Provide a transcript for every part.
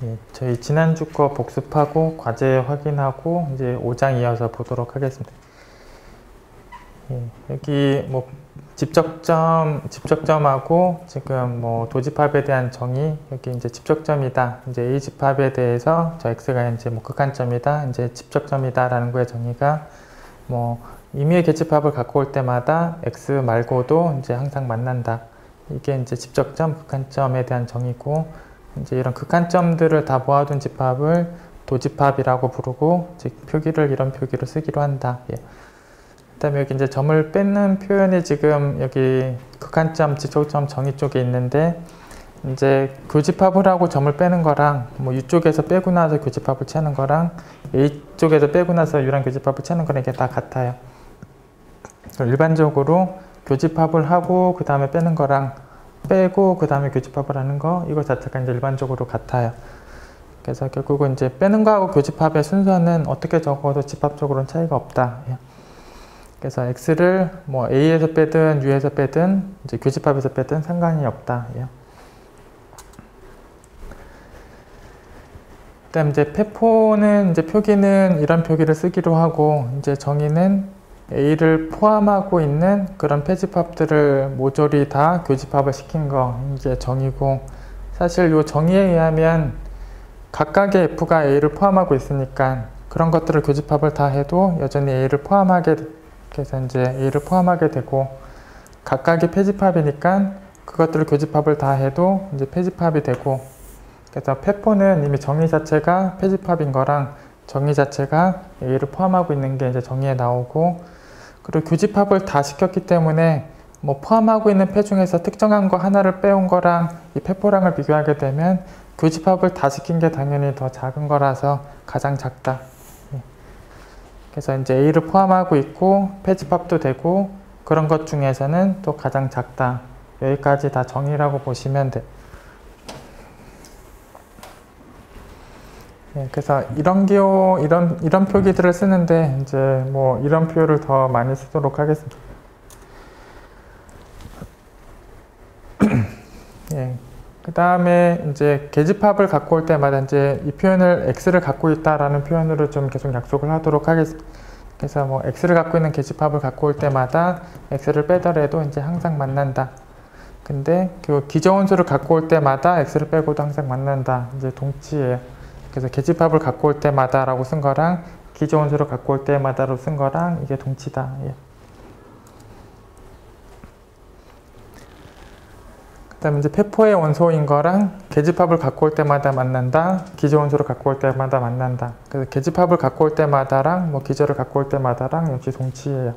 예, 저희 지난주 거 복습하고 과제 확인하고 이제 5장 이어서 보도록 하겠습니다. 예, 여기 뭐 집적점하고 지금 뭐 도집합에 대한 정의, 여기 이제 집적점이다. 이제 A 집합에 대해서 저 X가 이제 뭐 극한점이다. 이제 집적점이다라는 거의 정의가 뭐 임의의 계집합을 갖고 올 때마다 X 말고도 이제 항상 만난다. 이게 이제 집적점, 극한점에 대한 정의고, 이제 이런 극한점들을 다 모아둔 집합을 도집합이라고 부르고, 즉 표기를 이런 표기로 쓰기로 한다. 예. 그다음에 여기 이제 점을 뺏는 표현이 지금 여기 극한점, 집적점 정의 쪽에 있는데, 이제 교집합을 하고 점을 빼는 거랑 뭐 U쪽에서 빼고 나서 교집합을 찾는 거랑 A쪽에서 빼고 나서 U랑 교집합을 찾는 거랑 이게 다 같아요. 일반적으로 교집합을 하고 그 다음에 빼는 거랑 빼고 그 다음에 교집합을 하는 거, 이거 자체가 이제 일반적으로 같아요. 그래서 결국은 이제 빼는 거하고 교집합의 순서는 어떻게 적어도 집합적으로는 차이가 없다. 그래서 X를 뭐 A에서 빼든 U에서 빼든 이제 교집합에서 빼든 상관이 없다. 그다음 이제 페포는 이제 표기는 이런 표기를 쓰기로 하고, 이제 정의는 A를 포함하고 있는 그런 패집합들을 모조리 다 교집합을 시킨 거, 이제 정의고, 사실 이 정의에 의하면 각각의 F가 A를 포함하고 있으니까 그런 것들을 교집합을 다 해도 여전히 A를 포함하게, 그래서 이제 A를 포함하게 되고, 각각의 패집합이니까 그것들을 교집합을 다 해도 이제 패집합이 되고, 그래서 페포는 이미 정의 자체가 패집합인 거랑 정의 자체가 A를 포함하고 있는 게 이제 정의에 나오고, 그리고 교집합을 다 시켰기 때문에 뭐 포함하고 있는 패 중에서 특정한 거 하나를 빼온 거랑 이 페포랑을 비교하게 되면 교집합을 다 시킨 게 당연히 더 작은 거라서 가장 작다. 그래서 이제 A를 포함하고 있고 패집합도 되고 그런 것 중에서는 또 가장 작다. 여기까지 다 정의라고 보시면 돼. 그래서 이런 표기들을 쓰는데 이제 뭐 이런 표를 더 많이 쓰도록 하겠습니다. 그 다음에 이제 계집합을 갖고 올 때마다 이제 이 표현을 X를 갖고 있다라는 표현으로 좀 계속 약속을 하도록 하겠습니다. 그래서 뭐 X를 갖고 있는 계집합을 갖고 올 때마다 X를 빼더라도 이제 항상 만난다. 근데 그 기저온 수를 갖고 올 때마다 X를 빼고도 항상 만난다. 이제 동치예요. 그래서 계집합을 갖고 올 때마다 라고 쓴 거랑 기저온수를 갖고 올 때마다로 쓴 거랑 이게 동치다. 그 다음에 이제 페포의 원소인 거랑 계집합을 갖고 올 때마다 만난다. 기저온수를 갖고 올 때마다 만난다. 그래서 계집합을 갖고 올 때마다랑 뭐 기저를 갖고 올 때마다랑 역시 동치예요.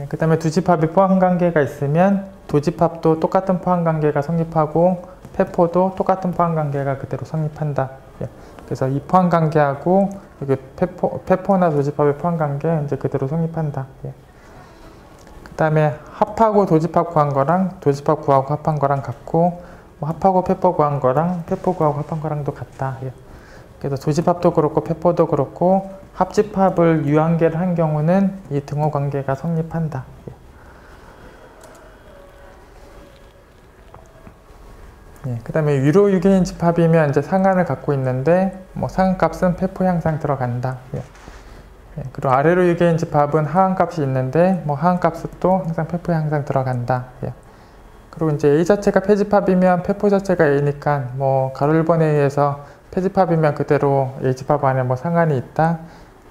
그 다음에 두 집합이 포함관계가 있으면 도집합도 똑같은 포함관계가 성립하고 페포도 똑같은 포함관계가 그대로 성립한다. 그래서 이 포함관계하고 여기 페포나 도집합의 포함관계 이제 그대로 성립한다. 그 다음에 합하고 도집합 구한 거랑 도집합 구하고 합한 거랑 같고, 뭐 합하고 페포 구한 거랑 페포 구하고 합한 거랑도 같다. 그래서 도집합도 그렇고 페포도 그렇고 합집합을 유한계를 한 경우는 이 등호 관계가 성립한다. 그 다음에 위로 유기인 집합이면 이제 상한을 갖고 있는데 뭐 상한값은 페포 항상 들어간다. 그리고 아래로 유기인 집합은 하한값이 있는데 뭐 하한값도 항상 페포에 항상 들어간다. 그리고 이제 A 자체가 패집합이면 페포 자체가 A니까 뭐 가로 1번에 의해서 패집합이면 그대로 A 집합 안에 뭐 상한이 있다.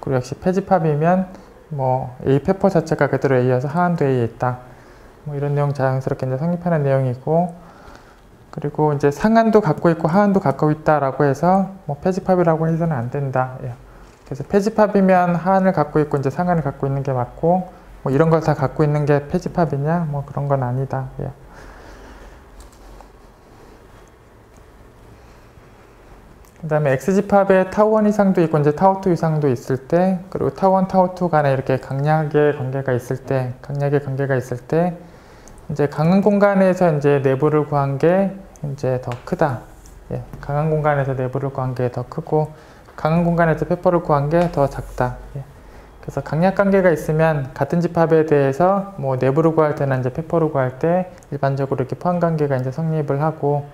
그리고 역시 패집합이면 뭐 A 페포 자체가 그대로 A여서 하한도 A에 있다. 뭐 이런 내용 자연스럽게 이제 성립하는 내용이고, 그리고 이제 상한도 갖고 있고 하한도 갖고 있다라고 해서 뭐 패집합이라고 해서는 안 된다. 그래서 패집합이면 하한을 갖고 있고 이제 상한을 갖고 있는 게 맞고, 뭐 이런 걸 다 갖고 있는 게 패집합이냐? 뭐 그런 건 아니다. 그 다음에 X집합에 타우1 이상도 있고 이제 타우2 이상도 있을 때, 그리고 타우1, 타우2 간에 이렇게 강약의 관계가 있을 때, 이제 강한 공간에서 이제 내부를 구한 게 이제 더 크다. 강한 공간에서 내부를 구한 게 더 크고, 강한 공간에서 페포를 구한 게 더 작다. 그래서 강약 관계가 있으면 같은 집합에 대해서 뭐 내부를 구할 때나 이제 페퍼를 구할 때 일반적으로 이렇게 포함 관계가 이제 성립을 하고,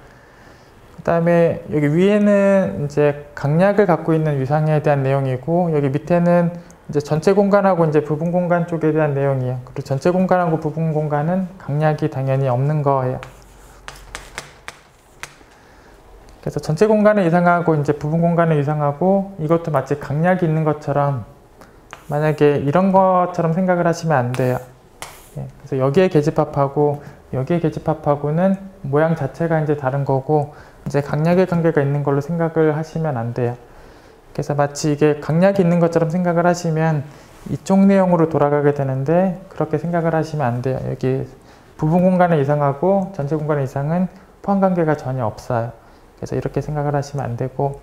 그 다음에 여기 위에는 이제 강약을 갖고 있는 위상에 대한 내용이고, 여기 밑에는 이제 전체 공간하고 이제 부분 공간 쪽에 대한 내용이에요. 그리고 전체 공간하고 부분 공간은 강약이 당연히 없는 거예요. 그래서 전체 공간을 이상하고 이제 부분 공간을 이상하고, 이것도 마치 강약이 있는 것처럼 만약에 이런 것처럼 생각을 하시면 안 돼요. 그래서 여기에 계집합하고 여기에 계집합하고는 모양 자체가 이제 다른 거고, 이제 강약의 관계가 있는 걸로 생각을 하시면 안 돼요. 그래서 마치 이게 강약이 있는 것처럼 생각을 하시면 이쪽 내용으로 돌아가게 되는데, 그렇게 생각을 하시면 안 돼요. 여기 부분 공간의 이상하고 전체 공간의 이상은 포함 관계가 전혀 없어요. 그래서 이렇게 생각을 하시면 안 되고,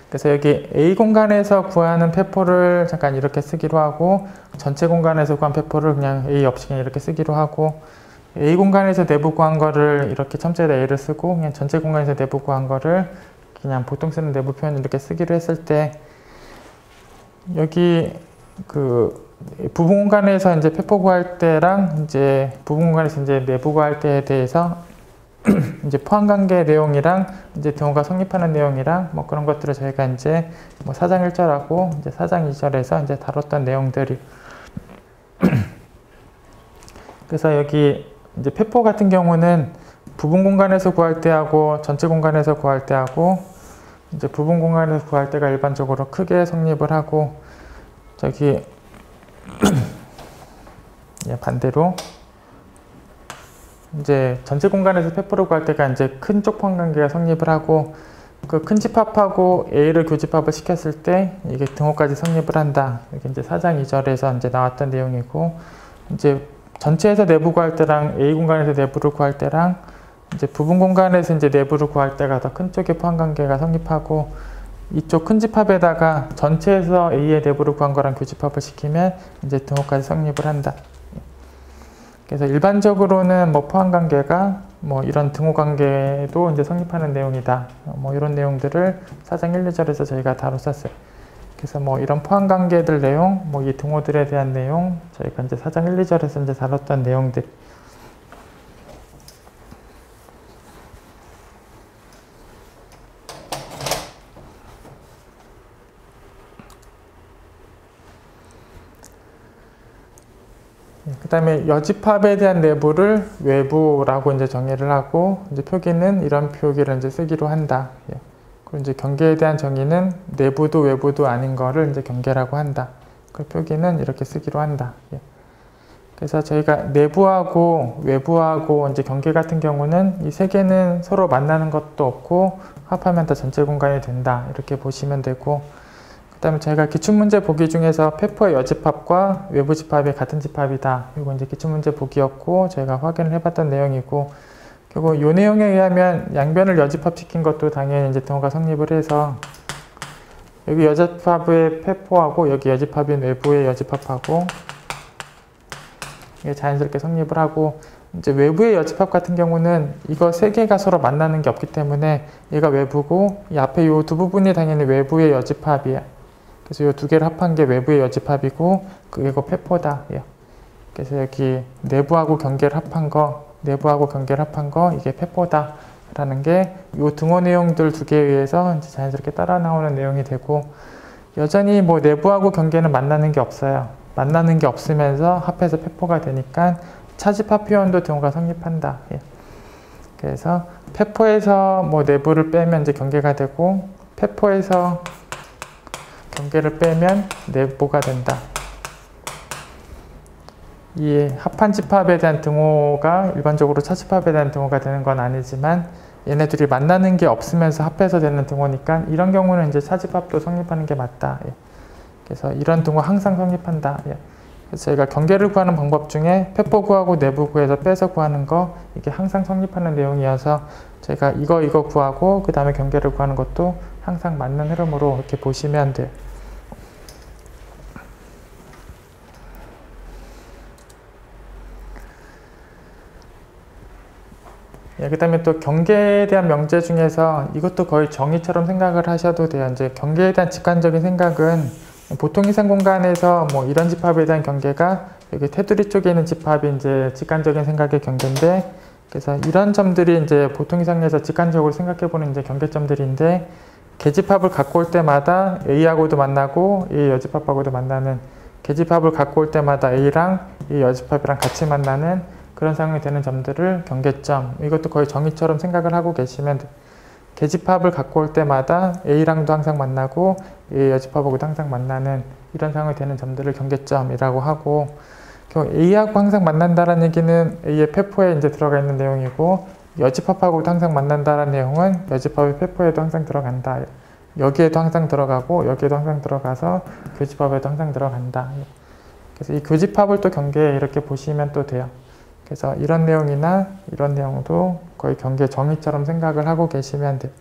그래서 여기 A 공간에서 구하는 페포를 잠깐 이렇게 쓰기로 하고, 전체 공간에서 구한 페포를 그냥 A 없이 그냥 이렇게 쓰기로 하고, A 공간에서 내부 구한 거를 이렇게 첨자에다 A를 쓰고, 그냥 전체 공간에서 내부 구한 거를 그냥 보통 쓰는 내부 표현 이렇게 쓰기로 했을 때, 여기 그 부분 공간에서 이제 페포 구할 때랑 이제 부분 공간에서 이제 내부 구할 때에 대해서 이제 포함 관계 내용이랑 이제 등호가 성립하는 내용이랑 뭐 그런 것들을 저희가 이제 뭐 4장 1절하고 이제 4장 2절에서 이제 다뤘던 내용들이 그래서 여기 이제 페포 같은 경우는 부분 공간에서 구할 때하고 전체 공간에서 구할 때하고 이제 부분 공간에서 구할 때가 일반적으로 크게 성립을 하고, 저기 반대로 이제 전체 공간에서 페포를 구할 때가 이제 큰 쪽 포함 관계가 성립을 하고, 그 큰 집합하고 A를 교집합을 시켰을 때 이게 등호까지 성립을 한다. 이게 이제 4장 2절에서 이제 나왔던 내용이고, 이제 전체에서 내부 구할 때랑 A 공간에서 내부를 구할 때랑 이제 부분 공간에서 이제 내부를 구할 때가 더 큰 쪽의 포함 관계가 성립하고, 이쪽 큰 집합에다가 전체에서 A의 내부를 구한 거랑 교집합을 시키면 이제 등호까지 성립을 한다. 그래서 일반적으로는 뭐 포함 관계가 뭐 이런 등호 관계도 이제 성립하는 내용이다. 뭐 이런 내용들을 4장 1, 2절에서 저희가 다뤘었어요. 그래서 뭐 이런 포함 관계들 내용, 뭐 이 등호들에 대한 내용, 저희가 이제 4장 1, 2절에서 이제 다뤘던 내용들. 그 다음에 여집합에 대한 내부를 외부라고 이제 정의를 하고, 이제 표기는 이런 표기를 이제 쓰기로 한다. 그리고 이제 경계에 대한 정의는 내부도 외부도 아닌 거를 이제 경계라고 한다. 그 표기는 이렇게 쓰기로 한다. 그래서 저희가 내부하고 외부하고 이제 경계 같은 경우는 이 세 개는 서로 만나는 것도 없고 합하면 다 전체 공간이 된다. 이렇게 보시면 되고, 그 다음에 저희가 기출문제 보기 중에서 페포의 여집합과 외부 집합이 같은 집합이다. 이거 이제 기출문제 보기였고 저희가 확인을 해봤던 내용이고, 그리고 이 내용에 의하면 양변을 여집합시킨 것도 당연히 이제 등호가 성립을 해서 여기 여집합의 페포하고 여기 여집합인 외부의 여집합하고 이게 자연스럽게 성립을 하고, 이제 외부의 여집합 같은 경우는 이거 세 개가 서로 만나는 게 없기 때문에 얘가 외부고, 이 앞에 이 두 부분이 당연히 외부의 여집합이야. 그래서 이 두 개를 합한 게 외부의 여집합이고, 그게 페포다. 그래서 여기 내부하고 경계를 합한 거, 내부하고 경계를 합한 거, 이게 페포다. 라는 게 이 등호 내용들 두 개에 의해서 이제 자연스럽게 따라 나오는 내용이 되고, 여전히 뭐 내부하고 경계는 만나는 게 없어요. 만나는 게 없으면서 합해서 페포가 되니까 차집합 표현도 등호가 성립한다. 그래서 페포에서 뭐 내부를 빼면 이제 경계가 되고, 페포에서 경계를 빼면 내부가 된다. 이 합한 집합에 대한 등호가 일반적으로 차집합에 대한 등호가 되는 건 아니지만, 얘네들이 만나는 게 없으면서 합해서 되는 등호니까 이런 경우는 이제 차집합도 성립하는 게 맞다. 그래서 이런 등호 항상 성립한다. 그래서 저희가 경계를 구하는 방법 중에 페포 구하고 내부 구해서 빼서 구하는 거, 이게 항상 성립하는 내용이어서 저희가 이거 구하고 그 다음에 경계를 구하는 것도 항상 맞는 흐름으로 이렇게 보시면 돼요. 그 다음에 또 경계에 대한 명제 중에서 이것도 거의 정의처럼 생각을 하셔도 돼요. 이제 경계에 대한 직관적인 생각은 보통 이상 공간에서 뭐 이런 집합에 대한 경계가 여기 테두리 쪽에 있는 집합이 이제 직관적인 생각의 경계인데, 그래서 이런 점들이 이제 보통 이상에서 직관적으로 생각해보는 이제 경계점들인데, 계집합을 갖고 올 때마다 A하고도 만나고 A 여집합하고도 만나는, 계집합을 갖고 올 때마다 A랑 A 여집합이랑 같이 만나는 그런 상황이 되는 점들을 경계점, 이것도 거의 정의처럼 생각을 하고 계시면 돼요. 계집합을 갖고 올 때마다 A랑도 항상 만나고 A 여집합하고도 항상 만나는 이런 상황이 되는 점들을 경계점이라고 하고, A하고 항상 만난다는 얘기는 A의 폐포에 이제 들어가 있는 내용이고, 여집합하고도 항상 만난다는 내용은 여집합의 폐포에도 항상 들어간다. 여기에도 항상 들어가고 여기에도 항상 들어가서 교집합에도 항상 들어간다. 그래서 이 교집합을 또 경계에 이렇게 보시면 또 돼요. 그래서 이런 내용이나 이런 내용도 거의 경계 정의처럼 생각을 하고 계시면 돼요.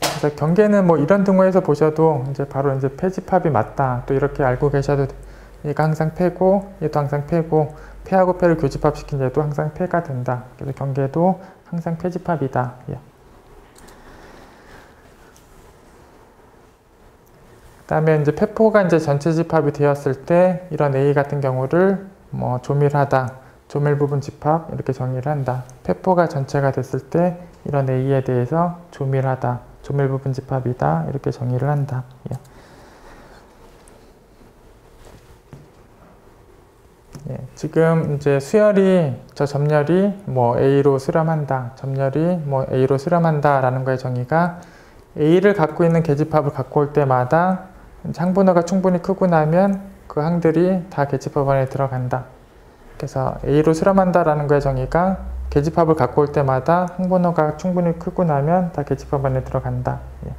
그래서 경계는 뭐 이런 등호에서 보셔도 이제 바로 이제 폐집합이 맞다. 또 이렇게 알고 계셔도 돼요. 얘가 항상 폐고 얘도 항상 폐고, 폐하고 폐를 교집합시킨 얘도 항상 폐가 된다. 그래서 경계도 항상 폐집합이다. 예. 그다음에 이제 폐포가 이제 전체 집합이 되었을 때 이런 A 같은 경우를 뭐 조밀하다, 조밀 부분 집합 이렇게 정의를 한다. 폐포가 전체가 됐을 때 이런 A에 대해서 조밀하다, 조밀 부분 집합이다 이렇게 정의를 한다. 예. 예, 지금 이제 수열이 저 점열이 뭐 A로 수렴한다, 점열이 뭐 A로 수렴한다 라는 거의 정의가 A를 갖고 있는 계집합을 갖고 올 때마다 항분호가 충분히 크고 나면 그 항들이 다 계집합 안에 들어간다. 그래서 A로 수렴한다 라는 거의 정의가 계집합을 갖고 올 때마다 항분호가 충분히 크고 나면 다 계집합 안에 들어간다. 예.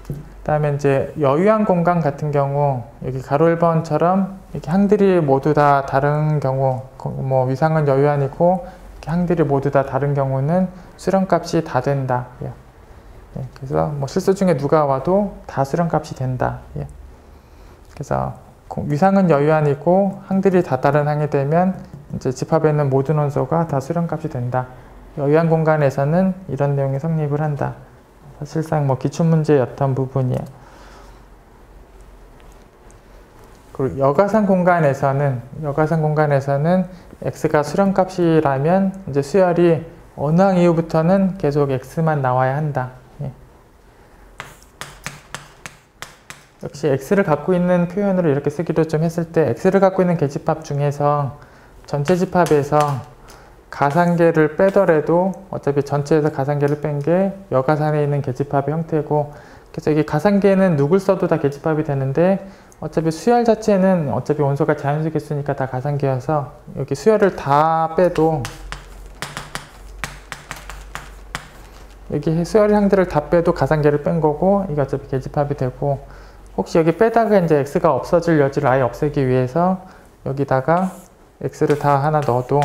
그 다음에 이제 여유한 공간 같은 경우, 여기 가로 1번처럼 이렇게 항들이 모두 다 다른 경우, 뭐 위상은 여유한이고 항들이 모두 다 다른 경우는 수렴값이 다 된다. 예. 예. 그래서 뭐 실수 중에 누가 와도 다 수렴값이 된다. 예. 그래서 위상은 여유한이고 항들이 다 다른 항이 되면 이제 집합에 있는 모든 원소가 다 수렴값이 된다. 여유한 공간에서는 이런 내용이 성립을 한다. 사실상 뭐 기출문제였던 부분이에요. 그리고 여가상 공간에서는 x가 수렴값이라면 이제 수열이 어느 항 이후부터는 계속 x만 나와야 한다. 예. 역시 x를 갖고 있는 표현으로 이렇게 쓰기도 좀 했을 때, x를 갖고 있는 계집합 중에서 전체 집합에서 가상계를 빼더라도 어차피 전체에서 가상계를 뺀 게 여가산에 있는 계집합의 형태고, 그래서 여기 가상계는 누굴 써도 다 계집합이 되는데 어차피 수열 자체는 어차피 원소가 자연수 개수니까 다 가상계여서 여기 수열을 다 빼도, 여기 수열 항들을 다 빼도 가상계를 뺀 거고 이게 어차피 계집합이 되고, 혹시 여기 빼다가 이제 x가 없어질 여지를 아예 없애기 위해서 여기다가 x를 다 하나 넣어도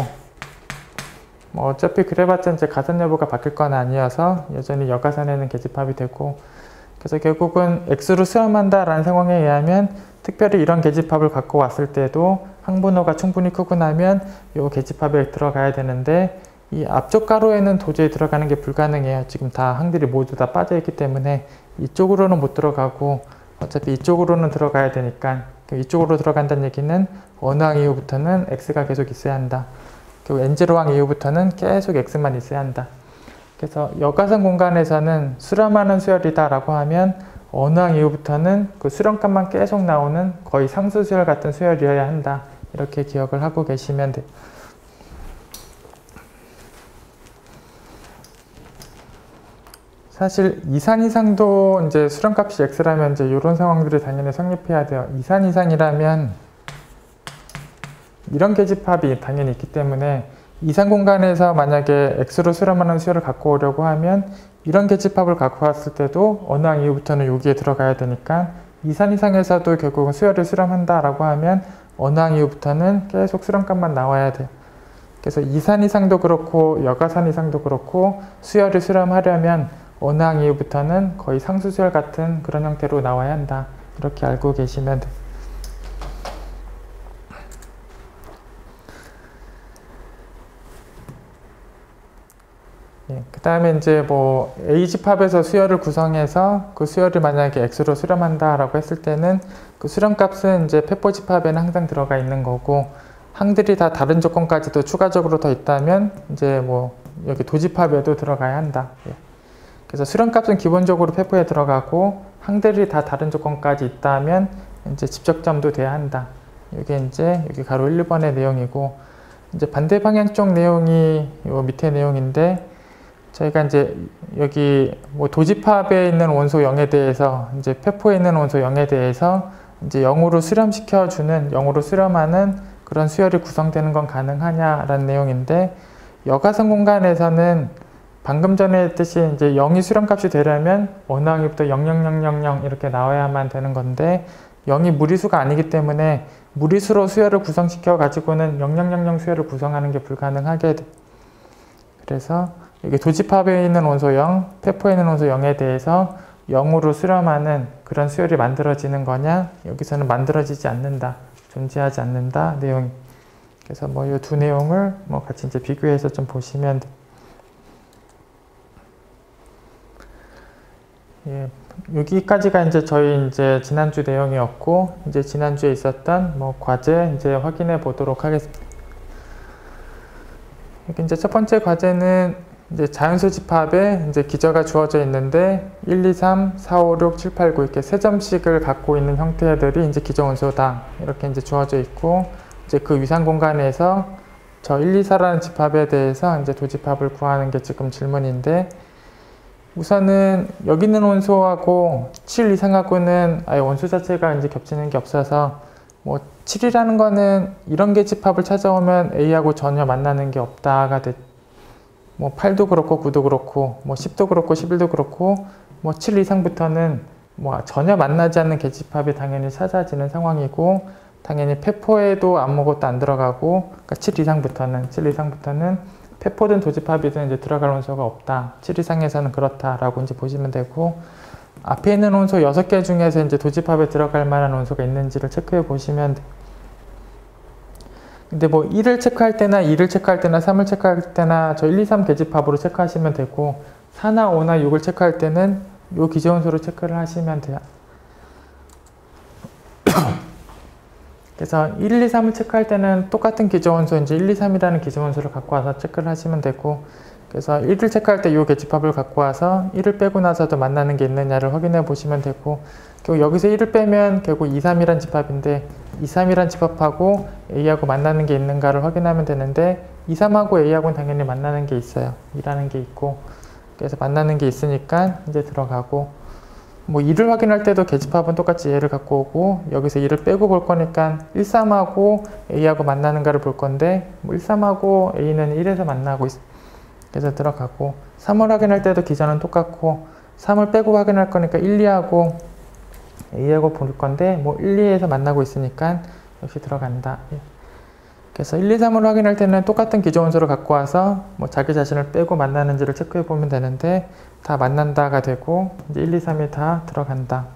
뭐 어차피 그래봤자 이제 가산 여부가 바뀔 건 아니어서 여전히 여가산에는 계집합이 되고, 그래서 결국은 x로 수렴한다 라는 상황에 의하면 특별히 이런 계집합을 갖고 왔을 때도 항분호가 충분히 크고 나면 이 계집합에 들어가야 되는데, 이 앞쪽 가로에는 도저히 들어가는 게 불가능해요. 지금 다 항들이 모두 다 빠져 있기 때문에 이쪽으로는 못 들어가고 어차피 이쪽으로는 들어가야 되니까, 이쪽으로 들어간다는 얘기는 어느 항 이후부터는 x가 계속 있어야 한다. 그리고 n0항 이후부터는 계속 x만 있어야 한다. 그래서 여가상 공간에서는 수렴하는 수열이다 라고 하면 어느 항 이후부터는 그 수렴값만 계속 나오는 거의 상수 수열 같은 수열이어야 한다. 이렇게 기억을 하고 계시면 돼요. 사실 2산 이상도 이제 수렴값이 x라면 이제 이런 상황들이 당연히 성립해야 돼요. 2산 이상이라면 이런 계집합이 당연히 있기 때문에 2산 공간에서 만약에 x로 수렴하는 수열을 갖고 오려고 하면 이런 계집합을 갖고 왔을 때도 어느 항 이후부터는 여기에 들어가야 되니까 2산 이상에서도 결국은 수열을 수렴한다 라고 하면 어느 항 이후부터는 계속 수렴값만 나와야 돼요. 그래서 2산 이상도 그렇고 여가산 이상도 그렇고 수열을 수렴하려면 어느 항 이후부터는 거의 상수수열 같은 그런 형태로 나와야 한다. 이렇게 알고 계시면 돼요. 예, 예. 그 다음에 이제 뭐 A 집합에서 수열을 구성해서 그 수열을 만약에 X로 수렴한다 라고 했을 때는 그 수렴값은 이제 페포 집합에는 항상 들어가 있는 거고, 항들이 다 다른 조건까지도 추가적으로 더 있다면 이제 뭐 여기 도집합에도 들어가야 한다. 예. 그래서 수렴값은 기본적으로 페포에 들어가고, 항들이 다 다른 조건까지 있다면 이제 집적점도 돼야 한다. 이게 이제 여기 가로 1번의 내용이고, 이제 반대 방향 쪽 내용이 요 밑에 내용인데, 저희가 이제 여기 뭐 도집합에 있는 원소 0에 대해서 이제 페포에 있는 원소 0에 대해서 이제 0으로 수렴시켜주는, 0으로 수렴하는 그런 수열이 구성되는 건 가능하냐라는 내용인데, 여가선 공간에서는 방금 전에 했듯이 이제 0이 수렴값이 되려면 어느 항이부터 00000 이렇게 나와야만 되는 건데, 0이 무리수가 아니기 때문에 무리수로 수열을 구성시켜 가지고는 0000 수열을 구성하는 게 불가능하게 돼. 그래서 여기 도집합에 있는 원소 0, 페포에 있는 원소 0에 대해서 0으로 수렴하는 그런 수열이 만들어지는 거냐? 여기서는 만들어지지 않는다, 존재하지 않는다 내용. 그래서 뭐 이 두 내용을 뭐 같이 이제 비교해서 좀 보시면 돼. 예, 여기까지가 이제 저희 이제 지난주 내용이었고, 이제 지난주에 있었던 뭐 과제 이제 확인해 보도록 하겠습니다. 여기 이제 첫 번째 과제는 이제 자연수 집합에 이제 기저가 주어져 있는데 1, 2, 3, 4, 5, 6, 7, 8, 9 이렇게 세 점씩을 갖고 있는 형태들이 이제 기저 원소다 이렇게 이제 주어져 있고, 이제 그 위상 공간에서 저 1, 2, 4라는 집합에 대해서 이제 도집합을 구하는 게 지금 질문인데, 우선은 여기 있는 원소하고 7 이상하고는 아예 원소 자체가 이제 겹치는 게 없어서, 뭐 7이라는 거는 이런 게 집합을 찾아오면 A하고 전혀 만나는 게 없다가 됐. 뭐 8도 그렇고 9도 그렇고 뭐 10도 그렇고 11도 그렇고 뭐 7 이상부터는 뭐 전혀 만나지 않는 계집합이 당연히 찾아지는 상황이고, 당연히 페포에도 아무것도 안 들어가고, 그러니까 7 이상부터는 페포든 도집합이든 이제 들어갈 원소가 없다. 7 이상에서는 그렇다라고 이제 보시면 되고, 앞에 있는 원소 6개 중에서 이제 도집합에 들어갈 만한 원소가 있는지를 체크해 보시면 돼. 근데 뭐 1을 체크할 때나 2를 체크할 때나 3을 체크할 때나 저 1, 2, 3 계집합으로 체크하시면 되고, 4나 5나 6을 체크할 때는 요 기저원소로 체크를 하시면 돼요. 그래서 1, 2, 3을 체크할 때는 똑같은 기저원소 이제 1, 2, 3이라는 기저원소를 갖고 와서 체크를 하시면 되고, 그래서 1을 체크할 때 이 계집합을 갖고 와서 1을 빼고 나서도 만나는 게 있느냐를 확인해 보시면 되고, 결국 여기서 1을 빼면 결국 2, 3이란 집합인데 2, 3이란 집합하고 A하고 만나는 게 있는가를 확인하면 되는데, 2, 3하고 A하고는 당연히 만나는 게 있어요. 2라는 게 있고, 그래서 만나는 게 있으니까 이제 들어가고, 뭐 2를 확인할 때도 계집합은 똑같이 얘를 갖고 오고, 여기서 2를 빼고 볼 거니까 1, 3하고 A하고 만나는가를 볼 건데, 뭐 1, 3하고 A는 1에서 만나고 있어. 그래서 들어가고, 3을 확인할 때도 기전은 똑같고, 3을 빼고 확인할 거니까 1, 2하고 A하고 볼 건데, 뭐 1, 2에서 만나고 있으니까 역시 들어간다. 그래서 1, 2, 3을 확인할 때는 똑같은 기저원소를 갖고 와서 뭐 자기 자신을 빼고 만나는지를 체크해 보면 되는데, 다 만난다가 되고, 이제 1, 2, 3이 다 들어간다.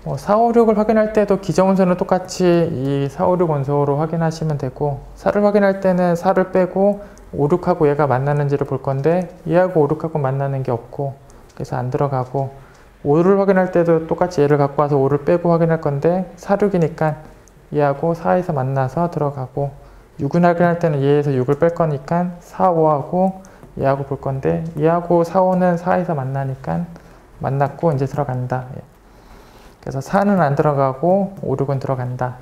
뭐 4, 5, 6을 확인할 때도 기저원소는 똑같이 이 4, 5, 6 원소로 확인하시면 되고, 4를 확인할 때는 4를 빼고 5, 6하고 얘가 만나는지를 볼 건데, 얘하고 5, 6하고 만나는 게 없고, 그래서 안 들어가고, 5를 확인할 때도 똑같이 얘를 갖고 와서 5를 빼고 확인할 건데, 4, 6이니까 얘하고 4에서 만나서 들어가고, 6을 확인할 때는 얘에서 6을 뺄 거니까 4, 5하고 얘하고 볼 건데, 얘하고 4, 5는 4에서 만나니까 만났고 이제 들어간다. 그래서 4는 안 들어가고 5, 6은 들어간다.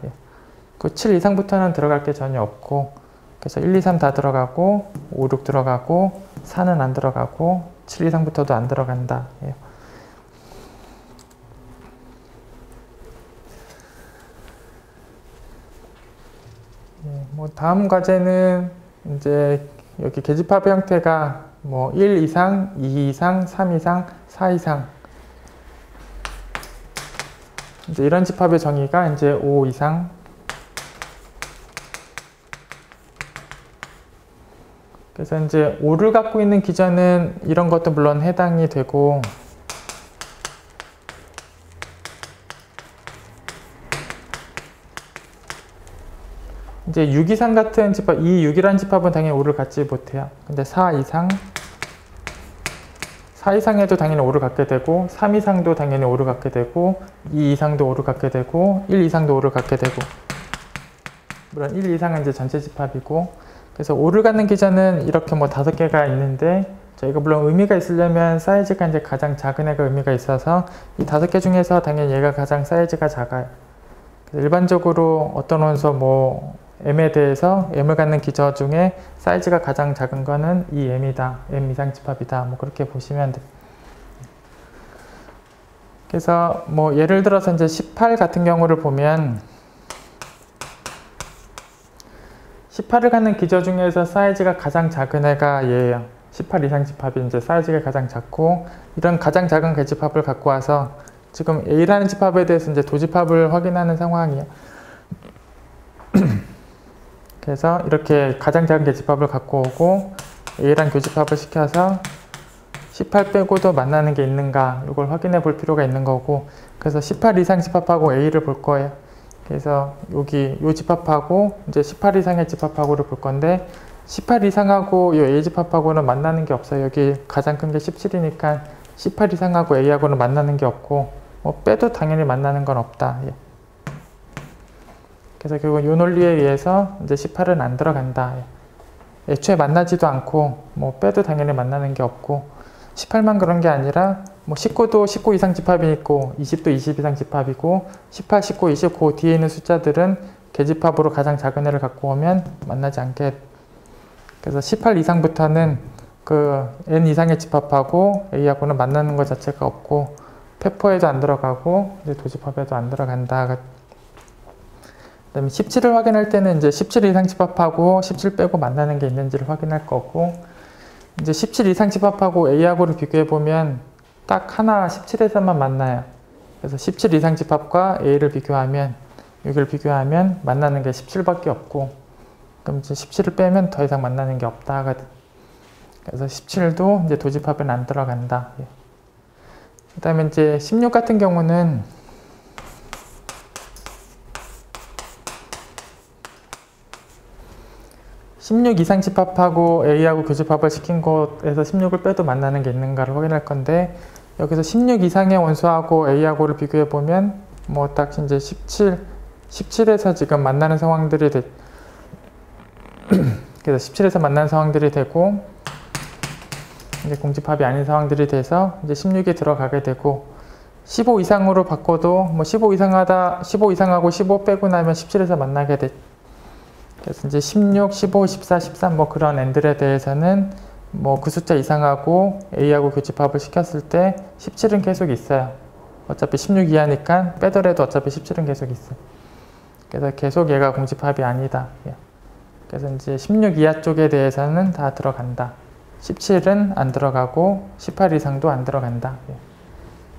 그 7 이상부터는 들어갈 게 전혀 없고, 그래서 1, 2, 3 다 들어가고 5, 6 들어가고 4는 안 들어가고 7 이상부터도 안 들어간다. 뭐 다음 과제는 이제 여기 계집합의 형태가 뭐 1 이상, 2 이상, 3 이상, 4 이상, 이제 이런 집합의 정의가 이제 5 이상, 그래서 이제 5를 갖고 있는 기전은 이런 것도 물론 해당이 되고, 이제 6 이상 같은 집합, 이 6이라는 집합은 당연히 5를 갖지 못해요. 근데 4 이상에도 당연히 5를 갖게 되고, 3 이상도 당연히 5를 갖게 되고, 2 이상도 5를 갖게 되고, 1 이상도 5를 갖게 되고, 물론 1 이상은 이제 전체 집합이고, 그래서 5를 갖는 기전은 이렇게 뭐 5개가 있는데, 저희가 물론 의미가 있으려면 사이즈가 이제 가장 작은 애가 의미가 있어서 이 5개 중에서 당연히 얘가 가장 사이즈가 작아요. 그래서 일반적으로 어떤 원소 뭐 m에 대해서 m을 갖는 기저 중에 사이즈가 가장 작은 거는 이 m이다. m 이상 집합이다. 뭐 그렇게 보시면 돼요. 그래서 뭐 예를 들어서 이제 18 같은 경우를 보면 18을 갖는 기저 중에서 사이즈가 가장 작은 애가 얘예요. 18 이상 집합이 이제 사이즈가 가장 작고, 이런 가장 작은 계집합을 갖고 와서 지금 A라는 집합에 대해서 이제 도집합을 확인하는 상황이에요. 그래서 이렇게 가장 작은 계집합을 갖고 오고 A랑 교집합을 시켜서 18 빼고도 만나는 게 있는가 이걸 확인해 볼 필요가 있는 거고, 그래서 18 이상 집합하고 A를 볼 거예요. 그래서 여기 요 집합하고 이제 18 이상의 집합하고를 볼 건데, 18 이상하고 이 A 집합하고는 만나는 게 없어요. 여기 가장 큰 게 17이니까 18 이상하고 A하고는 만나는 게 없고, 뭐 빼도 당연히 만나는 건 없다. 예. 그래서 결국 이 논리에 의해서 이제 18은 안 들어간다. 예. 애초에 만나지도 않고, 뭐 빼도 당연히 만나는 게 없고, 18만 그런 게 아니라 뭐 19도 19 이상 집합이 있고, 20도 20 이상 집합이고, 18, 19, 20 그 뒤에 있는 숫자들은 계집합으로 가장 작은 애를 갖고 오면 만나지 않게. 그래서 18 이상부터는 그 n 이상의 집합하고 A하고는 만나는 것 자체가 없고, 페퍼에도 안 들어가고 이제 도집합에도 안 들어간다. 그다음에 17을 확인할 때는 이제 17 이상 집합하고 17 빼고 만나는 게 있는지를 확인할 거고, 이제 17 이상 집합하고 A하고를 비교해 보면 딱 하나 17에서만 만나요. 그래서 17 이상 집합과 A를 비교하면, 여기를 비교하면 만나는 게 17밖에 없고, 그럼 이제 17을 빼면 더 이상 만나는 게 없다 하거든. 그래서 17도 이제 도집합에는 안 들어간다. 예. 그 다음에 이제 16 같은 경우는 (16) 이상 집합하고 A하고 교집합을 시킨 곳에서 16을 빼도 만나는 게 있는가를 확인할 건데, 여기서 16 이상의 원소하고 A하고를 비교해 보면 뭐 딱 이제 17에서 지금 만나는 상황들이 그래서 17에서 만나는 상황들이 되고, 이제 공집합이 아닌 상황들이 돼서 이제 16에 들어가게 되고, 15 이상으로 바꿔도 뭐 15 이상하고 15 빼고 나면 17에서 만나게 돼. 그래서 이제 16, 15, 14, 13 뭐 그런 n들에 대해서는 뭐 그 숫자 이상하고 A하고 교집합을 시켰을 때 17은 계속 있어요. 어차피 16 이하니까 빼더라도 어차피 17은 계속 있어요. 그래서 계속 얘가 공집합이 아니다. 그래서 이제 16 이하 쪽에 대해서는 다 들어간다. 17은 안 들어가고 18 이상도 안 들어간다.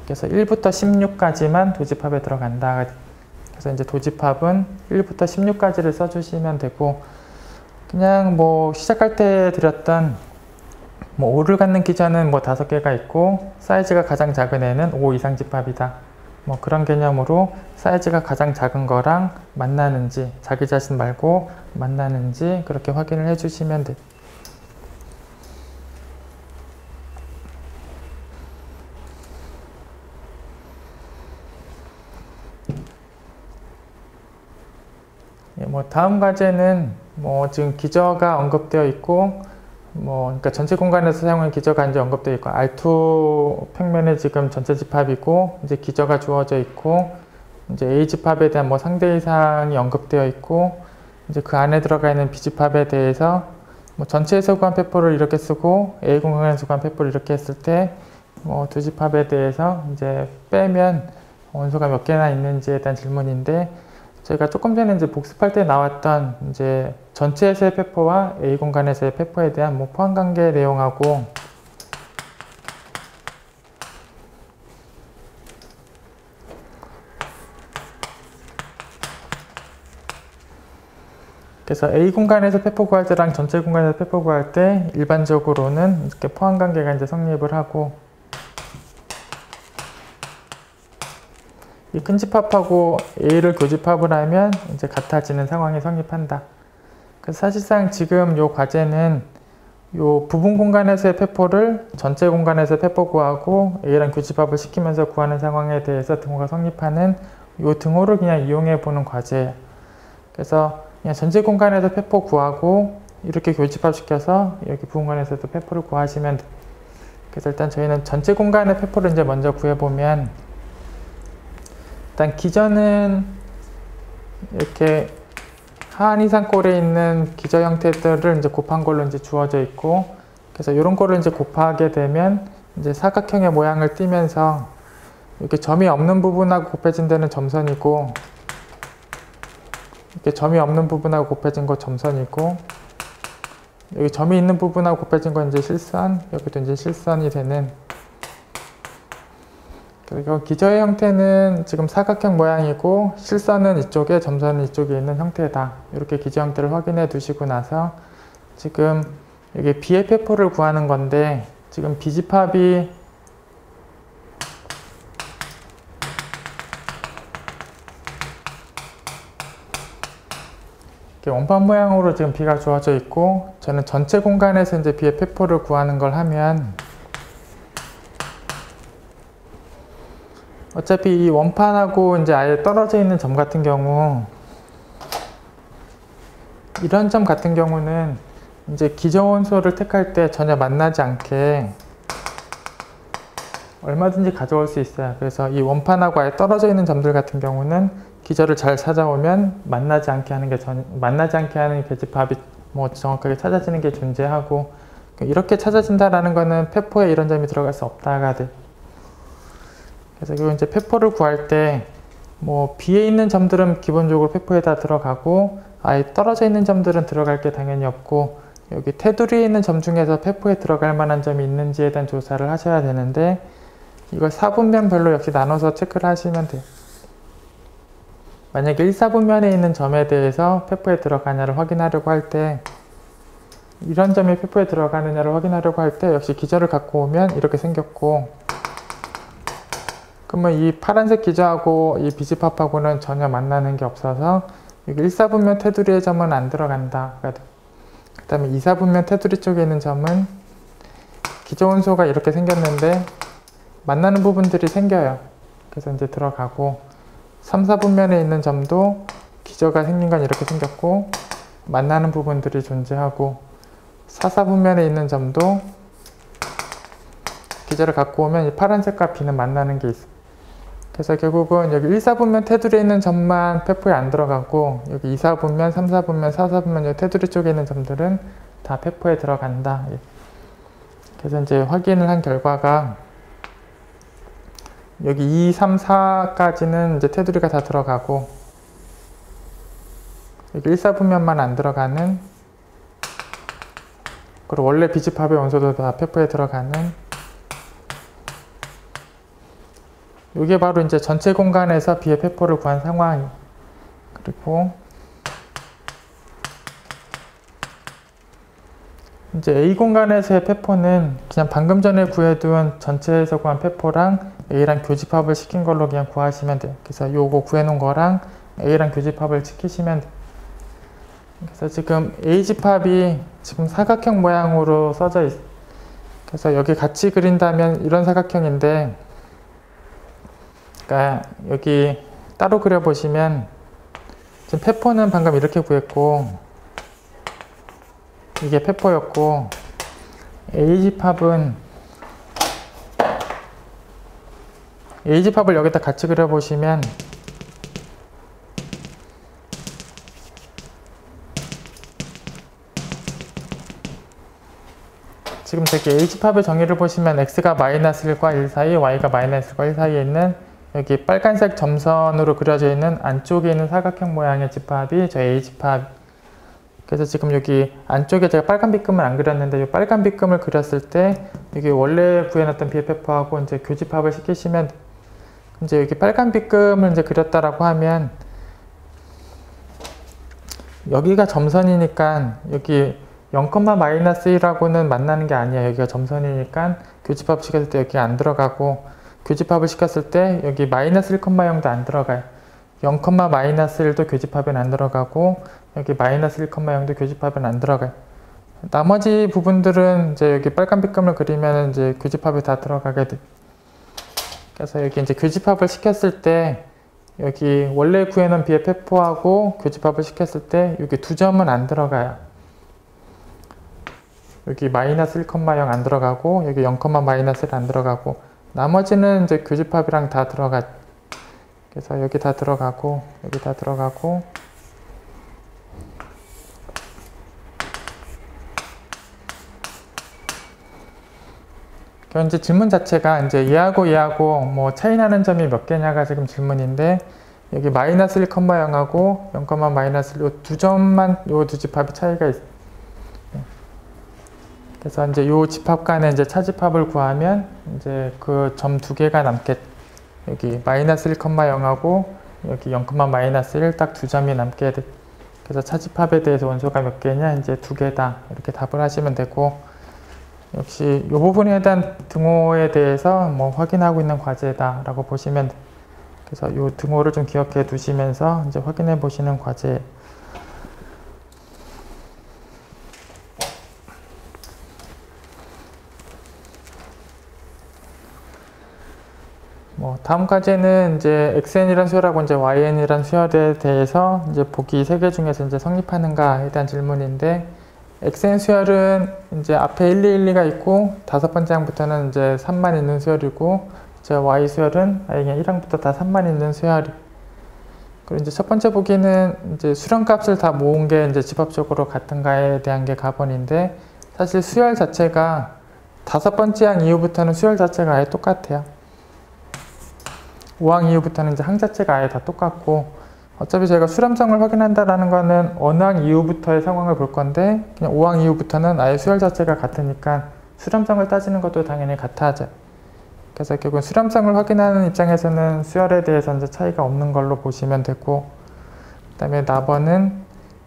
그래서 1부터 16까지만 도집합에 들어간다. 그래서 이제 도집합은 1부터 16까지를 써주시면 되고, 그냥 뭐 시작할 때 드렸던 뭐 5를 갖는 기전은 뭐 5개가 있고, 사이즈가 가장 작은 애는 5 이상 집합이다. 뭐 그런 개념으로 사이즈가 가장 작은 거랑 만나는지, 자기 자신 말고 만나는지 그렇게 확인을 해주시면 돼요. 뭐 다음 과제는 뭐 지금 기저가 언급되어 있고, 뭐 그러니까 전체 공간에서 사용하는 기저가 이제 언급되어 있고, R2 평면에 지금 전체 집합이고 이제 기저가 주어져 있고, 이제 A 집합에 대한 뭐 상대 이상이 언급되어 있고, 이제 그 안에 들어가 있는 B 집합에 대해서 뭐 전체에서 구한 페포를 이렇게 쓰고 A 공간에서 구한 페포를 이렇게 했을 때 뭐 두 집합에 대해서 이제 빼면 원소가 몇 개나 있는지에 대한 질문인데, 저희가 조금 전에 이제 복습할 때 나왔던 이제 전체에서의 페포와 A 공간에서의 페포에 대한 뭐 포함관계 내용하고, 그래서 A 공간에서 페포 구할 때랑 전체 공간에서 페포 구할 때 일반적으로는 이렇게 포함관계가 이제 성립을 하고, 이 큰 집합하고 A를 교집합을 하면 이제 같아지는 상황이 성립한다. 그래서 사실상 지금 요 과제는 요 부분 공간에서의 페포를 전체 공간에서 페포 구하고 A랑 교집합을 시키면서 구하는 상황에 대해서 등호가 성립하는 요 등호를 그냥 이용해 보는 과제예요. 그래서 그냥 전체 공간에서 페포 구하고 이렇게 교집합 시켜서 여기 부분 공간에서도 페포를 구하시면 돼요. 그래서 일단 저희는 전체 공간의 페포를 이제 먼저 구해보면, 일단 기저는 이렇게 하한 이상꼴에 있는 기저 형태들을 이제 곱한 걸로 이제 주어져 있고, 그래서 이런 거를 이제 곱하게 되면 이제 사각형의 모양을 띠면서 이렇게 점이 없는 부분하고 곱해진 데는 점선이고, 이렇게 점이 없는 부분하고 곱해진 거 점선이고, 여기 점이 있는 부분하고 곱해진 건 이제 실선, 여기도 이제 실선이 되는. 그리고 기저의 형태는 지금 사각형 모양이고 실선은 이쪽에, 점선은 이쪽에 있는 형태다. 이렇게 기저 형태를 확인해 두시고 나서 지금 여기 B의 페포를 구하는 건데, 지금 B집합이 이렇게 원판 모양으로 지금 B가 주어져 있고, 저는 전체 공간에서 이제 B의 페포를 구하는 걸 하면, 어차피 이 원판하고 이제 아예 떨어져 있는 점 같은 경우, 이런 점 같은 경우는 이제 기저원소를 택할 때 전혀 만나지 않게 얼마든지 가져올 수 있어요. 그래서 이 원판하고 아예 떨어져 있는 점들 같은 경우는 기저를 잘 찾아오면 만나지 않게 하는 교집합이 뭐 정확하게 찾아지는 게 존재하고, 이렇게 찾아진다라는 거는 페포에 이런 점이 들어갈 수 없다가 돼. 그래서 그리고 이제 페포를 구할 때 뭐 B에 있는 점들은 기본적으로 페포에 다 들어가고, 아예 떨어져 있는 점들은 들어갈 게 당연히 없고, 여기 테두리에 있는 점 중에서 페포에 들어갈 만한 점이 있는지에 대한 조사를 하셔야 되는데, 이걸 4분면별로 역시 나눠서 체크를 하시면 돼요. 만약에 1사분면에 있는 점에 대해서 페포에 들어가냐를 확인하려고 할 때, 이런 점이 페포에 들어가느냐를 확인하려고 할 때 역시 기저를 갖고 오면 이렇게 생겼고, 그러면 이 파란색 기저하고 이 B집합하고는 전혀 만나는 게 없어서 여기 1사분면 테두리의 점은 안 들어간다. 그 다음에 2사분면 테두리 쪽에 있는 점은 기저 원소가 이렇게 생겼는데 만나는 부분들이 생겨요. 그래서 이제 들어가고, 3, 4분면에 있는 점도 기저가 생긴 건 이렇게 생겼고 만나는 부분들이 존재하고, 4, 4분면에 있는 점도 기저를 갖고 오면 이 파란색과 B는 만나는 게 있어요. 그래서 결국은 여기 1, 4분면 테두리에 있는 점만 페포에 안 들어가고, 여기 2, 4분면, 3, 4분면, 4, 4분면 이 테두리 쪽에 있는 점들은 다 페포에 들어간다. 그래서 이제 확인을 한 결과가 여기 2, 3, 4까지는 이제 테두리가 다 들어가고, 여기 1, 4분면만 안 들어가는, 그리고 원래 B집합의 원소도 다 페포에 들어가는, 이게 바로 이제 전체 공간에서 B의 페포를 구한 상황. 그리고 이제 A 공간에서의 페포는 그냥 방금 전에 구해둔 전체에서 구한 페포랑 A랑 교집합을 시킨 걸로 그냥 구하시면 돼요. 그래서 요거 구해놓은 거랑 A랑 교집합을 시키시면 돼요. 그래서 지금 A집합이 지금 사각형 모양으로 써져 있어요. 그래서 여기 같이 그린다면 이런 사각형인데, 그러니까 여기 따로 그려보시면 지금 페포는 방금 이렇게 구했고, 이게 페포였고, A집합을 여기다 같이 그려보시면 지금 저기 A집합의 정의를 보시면 x가 -1과 1 사이, y가 -1과 1 사이에 있는 여기 빨간색 점선으로 그려져 있는 안쪽에 있는 사각형 모양의 집합이 저 A집합. 그래서 지금 여기 안쪽에 제가 빨간 빗금을 안 그렸는데, 이 빨간 빗금을 그렸을 때 여기 원래 구해놨던 B의 페포하고 이제 교집합을 시키시면, 이제 여기 빨간 빗금을 이제 그렸다라고 하면 여기가 점선이니까 여기 0,-1하고는 만나는 게 아니에요. 여기가 점선이니까 교집합 시켰을 때 여기가 안 들어가고, 교집합을 시켰을 때 여기 -1,0도 안 들어가요. 0,-1도 교집합에는 안 들어가고, 여기 마이너스 1,0도 교집합은 안 들어가요. 나머지 부분들은 이제 여기 빨간 빗금을 그리면 이제 교집합이 다 들어가게 돼. 그래서 여기 이제 교집합을 시켰을 때 여기 원래 구해놓은 BFF4하고 교집합을 시켰을 때 여기 두 점은 안 들어가요. 여기 마이너스 1,0 안 들어가고 여기 0, 마이너스 1 안 들어가고 나머지는 이제 교집합이랑 다 들어가. 그래서 여기 다 들어가고 여기 다 들어가고 이제 질문 자체가 이제 얘하고 뭐 차이 나는 점이 몇 개냐가 지금 질문인데 여기 마이너스 1,0하고 0, 마이너스 1, 요 두 점만 요 두 집합이 차이가 있어요. 그래서 이제 요 집합 간에 이제 차집합을 구하면 이제 그 점 두 개가 남겠. 여기 마이너스 1,0하고 여기 0, 마이너스 1 딱 두 점이 남게 돼. 그래서 차집합에 대해서 원소가 몇 개냐 이제 두 개다 이렇게 답을 하시면 되고 역시 이 부분에 대한 등호에 대해서 뭐 확인하고 있는 과제다라고 보시면 돼. 그래서 이 등호를 좀 기억해 두시면서 이제 확인해 보시는 과제. 뭐 다음 과제는 이제 xn이란 수열하고 이제 yn이란 수열에 대해서 이제 보기 3개 중에서 이제 성립하는가에 대한 질문인데 xn 수열은 이제 앞에 1, 2, 1, 2가 있고 5번째 항부터는 이제 3만 있는 수열이고 이제 y 수열은 그냥 1항부터 다 3만 있는 수열이. 그리고 이제 첫 번째 보기는 이제 수렴값을 다 모은 게 이제 집합적으로 같은가에 대한 게 가번인데 사실 수열 자체가 5번째 항 이후부터는 수열 자체가 아예 똑같아요. 5항 이후부터는 이제 항 자체가 아예 다 똑같고 어차피 저희가 수렴성을 확인한다라는 거는 어느 항 이후부터의 상황을 볼 건데 그냥 5항 이후부터는 아예 수열 자체가 같으니까 수렴성을 따지는 것도 당연히 같아져. 그래서 결국은 수렴성을 확인하는 입장에서는 수열에 대해서 이제 차이가 없는 걸로 보시면 되고 그 다음에 나번은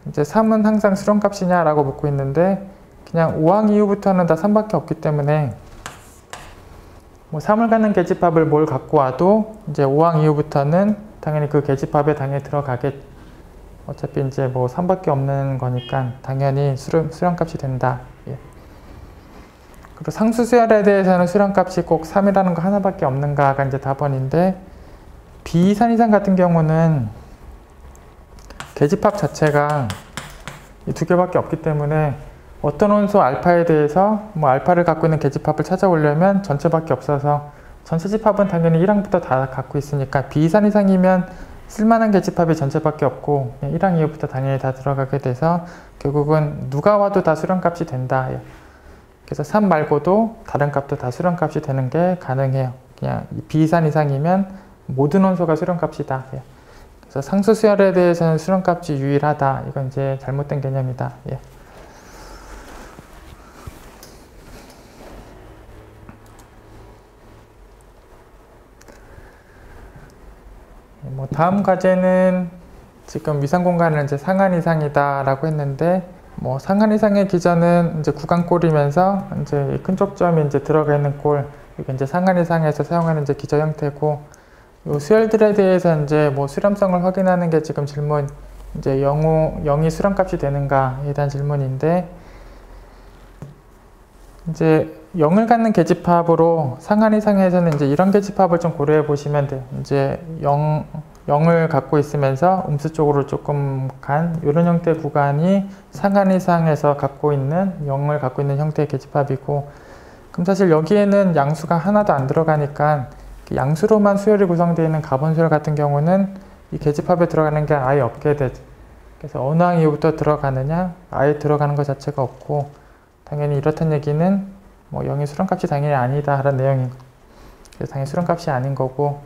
이제 3은 항상 수렴값이냐라고 묻고 있는데 그냥 5항 이후부터는 다 3밖에 없기 때문에 뭐 3을 갖는 계집합을 뭘 갖고 와도 이제 5항 이후부터는 당연히 그 계집합에 당연히 들어가겠. 어차피 이제 뭐 3밖에 없는 거니까 당연히 수렴값이 된다. 예. 그리고 상수수열에 대해서는 수렴값이 꼭 3이라는 거 하나밖에 없는가가 이제 답원인데 비이산이상 같은 경우는 계집합 자체가 이 두 개밖에 없기 때문에 어떤 원소 알파에 대해서 뭐 알파를 갖고 있는 계집합을 찾아오려면 전체밖에 없어서 전체 집합은 당연히 1항부터 다 갖고 있으니까 비이산 이상이면 쓸만한 계집합이 전체밖에 없고 1항 이후부터 당연히 다 들어가게 돼서 결국은 누가 와도 다 수렴값이 된다. 그래서 3 말고도 다른 값도 다 수렴값이 되는 게 가능해요. 그냥 비이산 이상이면 모든 원소가 수렴값이다. 그래서 상수수열에 대해서는 수렴값이 유일하다. 이건 이제 잘못된 개념이다. 뭐 다음 과제는 지금 위상 공간을 이제 상한 이상이다 라고 했는데 뭐 상한 이상의 기전은 이제 구간꼴이면서 이제 큰 쪽점이 이제 들어가 있는 꼴 이게 이제 상한 이상에서 사용하는 이제 기저 형태고 요 수열들에 대해서 이제 뭐 수렴성을 확인하는 게 지금 질문 이제 0이 수렴값이 되는가에 대한 질문인데 이제 0을 갖는 계집합으로 상한 이상에서는 이제 이런 계집합을 좀 고려해 보시면 돼요. 이제 0을 갖고 있으면서 음수 쪽으로 조금 간 이런 형태의 구간이 상한 이상에서 갖고 있는 0을 갖고 있는 형태의 계집합이고 그럼 사실 여기에는 양수가 하나도 안 들어가니까 양수로만 수열이 구성되어 있는 가번 수열 같은 경우는 이 계집합에 들어가는 게 아예 없게 되죠. 그래서 어느 항 이후부터 들어가느냐 아예 들어가는 것 자체가 없고 당연히 이렇다는 얘기는 뭐 0이 수렴값이 당연히 아니다 라는 내용인 거죠. 그래서 당연히 수렴값이 아닌 거고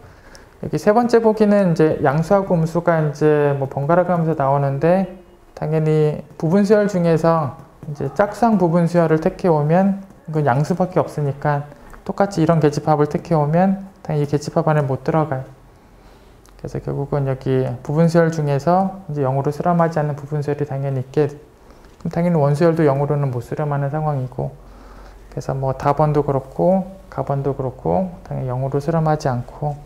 여기 세 번째 보기는 이제 양수하고 음수가 이제 뭐 번갈아 가면서 나오는데 당연히 부분 수열 중에서 이제 짝수항 부분 수열을 택해 오면 이건 양수밖에 없으니까 똑같이 이런 계집합을 택해 오면 당연히 이 계집합 안에 못 들어가요. 그래서 결국은 여기 부분 수열 중에서 이제 0으로 수렴하지 않는 부분 수열이 당연히 있게 그럼 당연히 원수열도 0으로는 못 수렴하는 상황이고 그래서 뭐 다번도 그렇고 가번도 그렇고 당연히 0으로 수렴하지 않고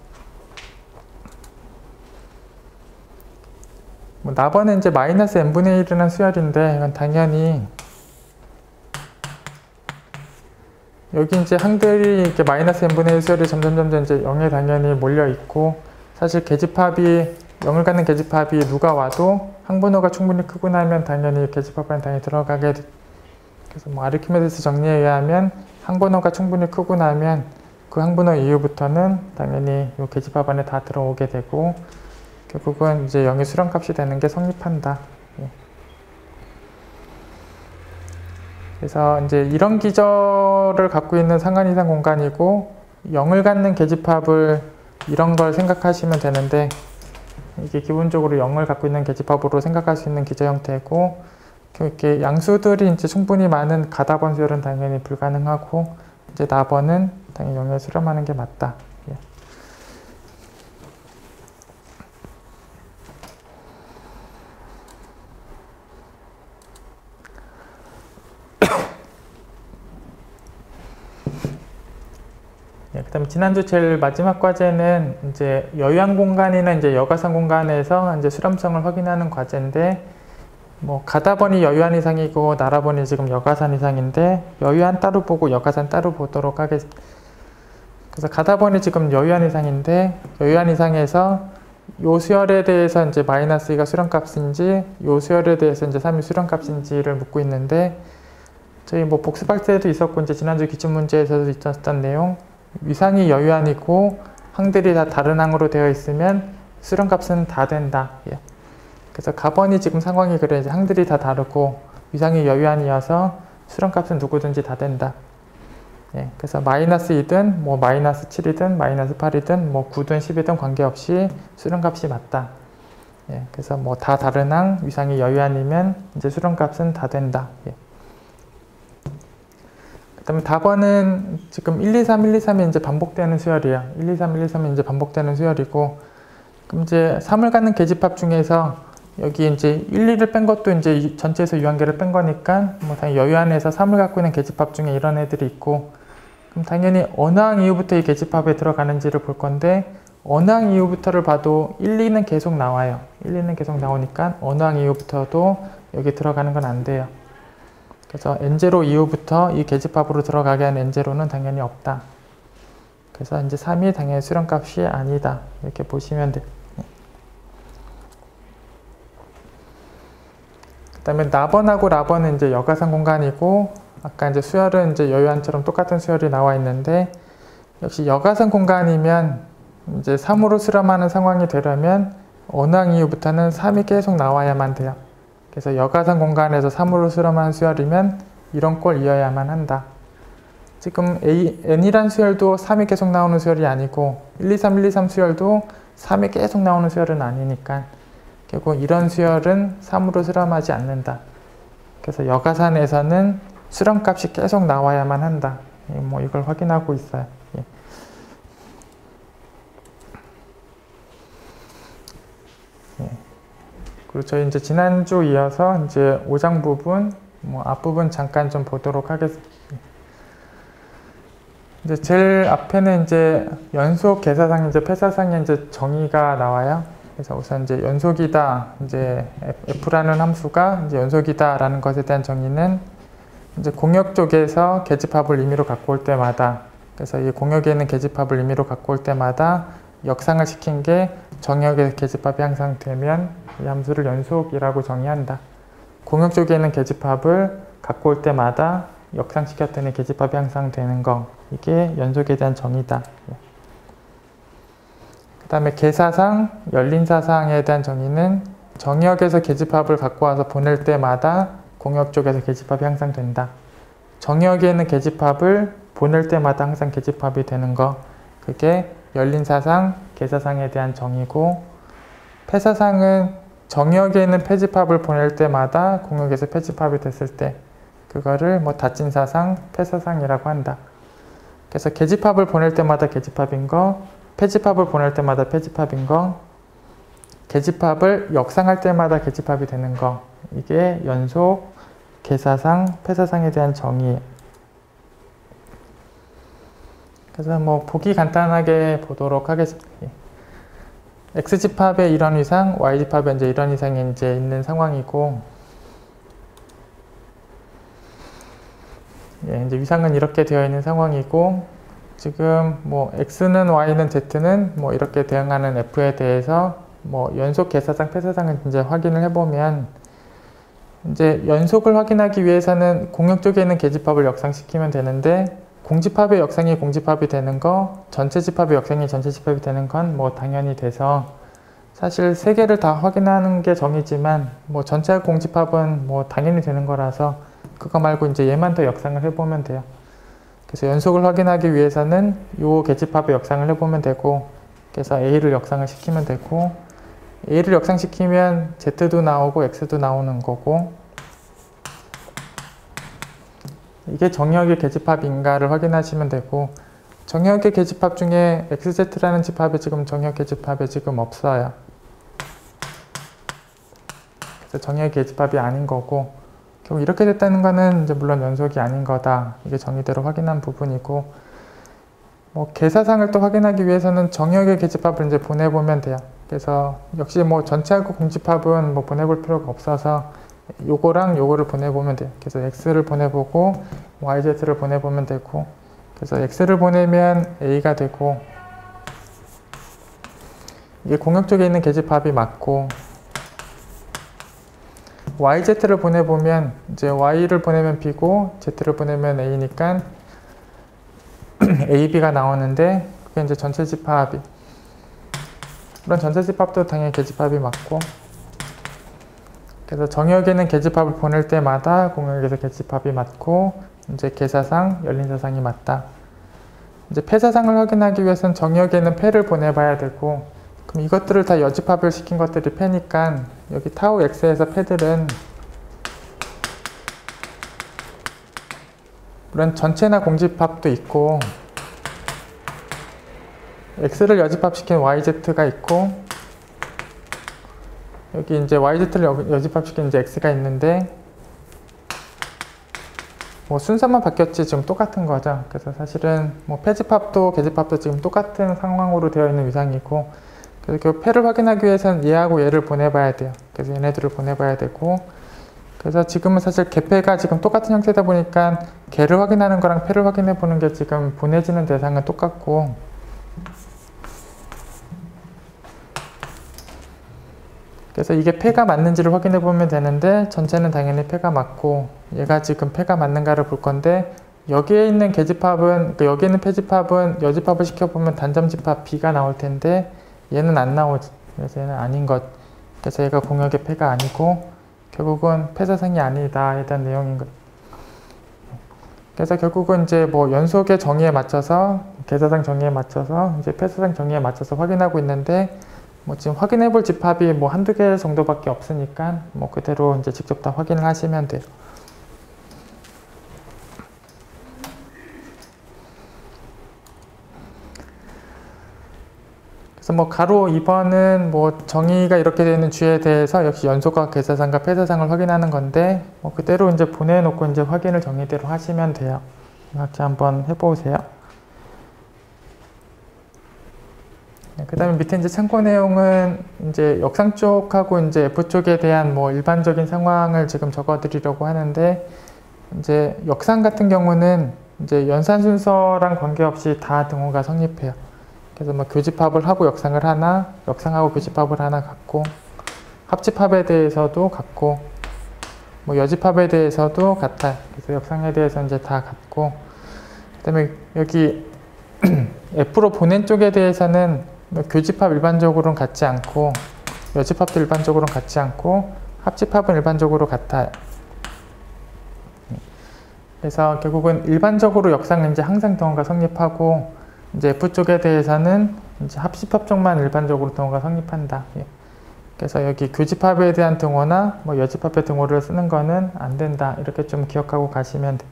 뭐 나번은 이제 마이너스 n분의 1이라는 수열인데 이건 당연히 여기 이제 항들이 이렇게 마이너스 n분의 1 수열이 점점 이제 0에 당연히 몰려 있고, 사실 계집합이 0을 갖는 계집합이 누가 와도 항분호가 충분히 크고 나면 당연히 계집합 안에 당연히 들어가게 돼. 그래서 뭐 아르키메데스 정리에 의하면 항분호가 충분히 크고 나면 그 항분호 이후부터는 당연히 이 계집합 안에 다 들어오게 되고, 결국은 이제 0의 수렴값이 되는 게 성립한다. 예. 그래서 이제 이런 기저를 갖고 있는 상한 이상 공간이고 0을 갖는 계집합을 이런 걸 생각하시면 되는데, 이게 기본적으로 0을 갖고 있는 계집합으로 생각할 수 있는 기저 형태고, 이렇게 양수들이 이제 충분히 많은 가다번 수열은 당연히 불가능하고, 이제 나번은 당연히 0에 수렴하는 게 맞다. 예. 그 다음에 지난주 제일 마지막 과제는 이제 여유한 공간이나 이제 여가상 공간에서 이제 수렴성을 확인하는 과제인데, 뭐 가다번이 여유한 이상이고 나라번이 지금 여가산 이상인데, 여유한 따로 보고 여가산 따로 보도록 하겠습니다. 그래서 가다번이 지금 여유한 이상인데, 여유한 이상에서 요 수열에 대해서 이제 마이너스 2가 수렴값인지, 요 수열에 대해서 이제 3이 수렴값인지를 묻고 있는데, 저희 뭐 복습할 때도 있었고 이제 지난주 기출문제에서도 있었던 내용, 위상이 여유한이고 항들이 다 다른 항으로 되어 있으면 수렴값은 다 된다. 예. 그래서 가번이 지금 상황이 그래. 이제 항들이 다 다르고 위상이 여유한이어서 수렴값은 누구든지 다 된다. 예. 그래서 마이너스 2든 뭐 마이너스 7이든 마이너스 8이든 뭐 9든 10이든 관계없이 수렴값이 맞다. 예. 그래서 뭐 다 다른 항, 위상이 여유한이면 이제 수렴값은 다 된다. 예. 그 다음에 답번은 지금 1, 2, 3, 1, 2, 3이 이제 반복되는 수열이야. 1, 2, 3, 1, 2, 3이 이제 반복되는 수열이고, 그럼 이제 3을 갖는 계집합 중에서 여기 이제 1, 2를 뺀 것도 이제 전체에서 유한계를 뺀 거니까 뭐 당연히 여유한에서 3을 갖고 있는 계집합 중에 이런 애들이 있고, 그럼 당연히 어느 항 이후부터 이 계집합에 들어가는지를 볼 건데, 어느 항 이후부터를 봐도 1, 2는 계속 나와요. 1, 2는 계속 나오니까 어느 항 이후부터도 여기 들어가는 건 안 돼요. 그래서 n0 이후부터 이 계집합으로 들어가게 한 n0는 당연히 없다. 그래서 이제 3이 당연히 수렴값이 아니다. 이렇게 보시면 돼요. 그 다음에 나번하고 라번은 이제 여가상 공간이고, 아까 이제 수열은 이제 여유한처럼 똑같은 수열이 나와 있는데, 역시 여가상 공간이면 이제 3으로 수렴하는 상황이 되려면 어느 항 이후부터는 3이 계속 나와야만 돼요. 그래서 여가상 공간에서 3으로 수렴한 수열이면 이런 꼴 이어야만 한다. 지금 n이란 수열도 3이 계속 나오는 수열이 아니고 1, 2, 3, 1, 2, 3 수열도 3이 계속 나오는 수열은 아니니까 결국 이런 수열은 3으로 수렴하지 않는다. 그래서 여가산에서는 수렴값이 계속 나와야만 한다. 뭐 이걸 확인하고 있어요. 예. 예. 그리고 저희 이제 지난주 이어서 이제 5장 부분, 뭐 앞부분 잠깐 좀 보도록 하겠습니다. 이제 제일 앞에는 이제 연속 계사상 이제 패사상의 이제 정의가 나와요. 그래서 우선 이제 연속이다, 이제 f라는 함수가 이제 연속이다라는 것에 대한 정의는 이제 공역 쪽에서 계집합을 임의로 갖고 올 때마다, 그래서 이 공역에 있는 계집합을 임의로 갖고 올 때마다 역상을 시킨 게 정역의 계집합이 항상 되면 이 함수를 연속이라고 정의한다. 공역 쪽에 있는 계집합을 갖고 올 때마다 역상시켰더니 계집합이 항상 되는 거, 이게 연속에 대한 정의다. 그 다음에 계사상, 열린사상에 대한 정의는 정역에서 계집합을 갖고 와서 보낼 때마다 공역 쪽에서 계집합이 항상 된다. 정역에 있는 계집합을 보낼 때마다 항상 계집합이 되는 거, 그게 열린사상, 계사상에 대한 정의고, 패사상은 정역에 있는 패집합을 보낼 때마다 공역에서 패집합이 됐을 때 그거를 뭐 닫진사상, 패사상이라고 한다. 그래서 계집합을 보낼 때마다 계집합인 거, 패집합을 보낼 때마다 패집합인 거, 계집합을 역상할 때마다 계집합이 되는 거, 이게 연속, 계사상, 패사상에 대한 정의예요. 그래서 뭐 보기 간단하게 보도록 하겠습니다. X집합에 이런 위상, Y집합에 이제 이런 위상이 이제 있는 상황이고, 예, 이제 위상은 이렇게 되어 있는 상황이고, 지금 뭐 X는 Y는 Z는 뭐 이렇게 대응하는 F에 대해서 뭐 연속 계사상, 폐사상을 이제 확인을 해보면, 이제 연속을 확인하기 위해서는 공역 쪽에 있는 계집합을 역상시키면 되는데, 공집합의 역상이 공집합이 되는 거, 전체 집합의 역상이 전체 집합이 되는 건 뭐 당연히 돼서, 사실 세 개를 다 확인하는 게 정이지만 뭐 전체 공집합은 뭐 당연히 되는 거라서 그거 말고 이제 얘만 더 역상을 해보면 돼요. 그래서 연속을 확인하기 위해서는 요 계집합의 역상을 해보면 되고, 그래서 A를 역상을 시키면 되고, A를 역상시키면 Z도 나오고 X도 나오는 거고, 이게 정역의 계집합인가를 확인하시면 되고, 정역의 계집합 중에 XZ라는 집합이 지금 정역 계집합에 지금 없어요. 그래서 정역의 계집합이 아닌 거고, 결국 이렇게 됐다는 거는 이제 물론 연속이 아닌 거다. 이게 정의대로 확인한 부분이고, 뭐 계사상을 또 확인하기 위해서는 정역의 계집합을 이제 보내보면 돼요. 그래서 역시 뭐 전체하고 공집합은 뭐 보내볼 필요가 없어서 요거랑 요거를 보내보면 돼요. 그래서 X를 보내보고 YZ를 보내보면 되고, 그래서 X를 보내면 A가 되고, 이게 공역 쪽에 있는 계집합이 맞고, YZ를 보내보면 이제 Y를 보내면 B고 Z를 보내면 A니까 AB가 나오는데, 그게 이제 전체 집합이, 물론 전체 집합도 당연히 계집합이 맞고, 그래서 정역에는 계집합을 보낼 때마다 공역에서 계집합이 맞고, 이제 계사상, 열린사상이 맞다. 이제 폐사상을 확인하기 위해서는 정역에는 폐를 보내봐야 되고, 그럼 이것들을 다 여집합을 시킨 것들이 폐니까 여기 타우 X에서 폐들은 물론 전체나 공집합도 있고, X를 여집합시킨 YZ가 있고, 여기 이제 YZ를 여집합시킨 이제 X가 있는데, 뭐 순서만 바뀌었지 지금 똑같은 거죠. 그래서 사실은 뭐 폐집합도 계집합도 지금 똑같은 상황으로 되어 있는 위상이고, 그래서 그 폐를 확인하기 위해서는 얘하고 얘를 보내봐야 돼요. 그래서 얘네들을 보내봐야 되고, 그래서 지금은 사실 개폐가 지금 똑같은 형태다 보니까 개를 확인하는 거랑 폐를 확인해 보는 게 지금 보내지는 대상은 똑같고, 그래서 이게 폐가 맞는지를 확인해 보면 되는데, 전체는 당연히 폐가 맞고, 얘가 지금 폐가 맞는가를 볼 건데, 여기에 있는 계집합은, 여기에 있는 폐집합은 여집합을 시켜보면 단점집합 B가 나올 텐데, 얘는 안 나오지. 그래서 얘는 아닌 것. 그래서 얘가 공역의 폐가 아니고, 결국은 폐사상이 아니다에 대한 내용인 것. 그래서 결국은 이제 뭐 연속의 정의에 맞춰서, 계사상 정의에 맞춰서, 이제 폐사상 정의에 맞춰서 확인하고 있는데, 뭐 지금 확인해 볼 집합이 뭐 한두 개 정도밖에 없으니까 뭐 그대로 이제 직접 다 확인을 하시면 돼요. 그래서 뭐 가로 2번은 뭐 정의가 이렇게 되는 주에 대해서 역시 연속과 계사상과 폐사상을 확인하는 건데, 뭐 그대로 이제 보내놓고 이제 확인을 정의대로 하시면 돼요. 같이 한번 해보세요. 그 다음에 밑에 이제 참고 내용은 이제 역상 쪽하고 이제 F 쪽에 대한 뭐 일반적인 상황을 지금 적어 드리려고 하는데, 이제 역상 같은 경우는 이제 연산 순서랑 관계없이 다 등호가 성립해요. 그래서 뭐 교집합을 하고 역상을 하나, 역상하고 교집합을 하나 갖고, 합집합에 대해서도 같고, 뭐 여집합에 대해서도 같아요. 그래서 역상에 대해서 이제 다 같고, 그 다음에 여기 F로 보낸 쪽에 대해서는 교집합 일반적으로는 같지 않고, 여집합도 일반적으로는 같지 않고, 합집합은 일반적으로 같아요. 그래서 결국은 일반적으로 역상은 이제 항상 등호가 성립하고, 이제 F 쪽에 대해서는 이제 합집합 쪽만 일반적으로 등호가 성립한다. 그래서 여기 교집합에 대한 등호나 뭐 여집합의 등호를 쓰는 거는 안 된다. 이렇게 좀 기억하고 가시면 돼요.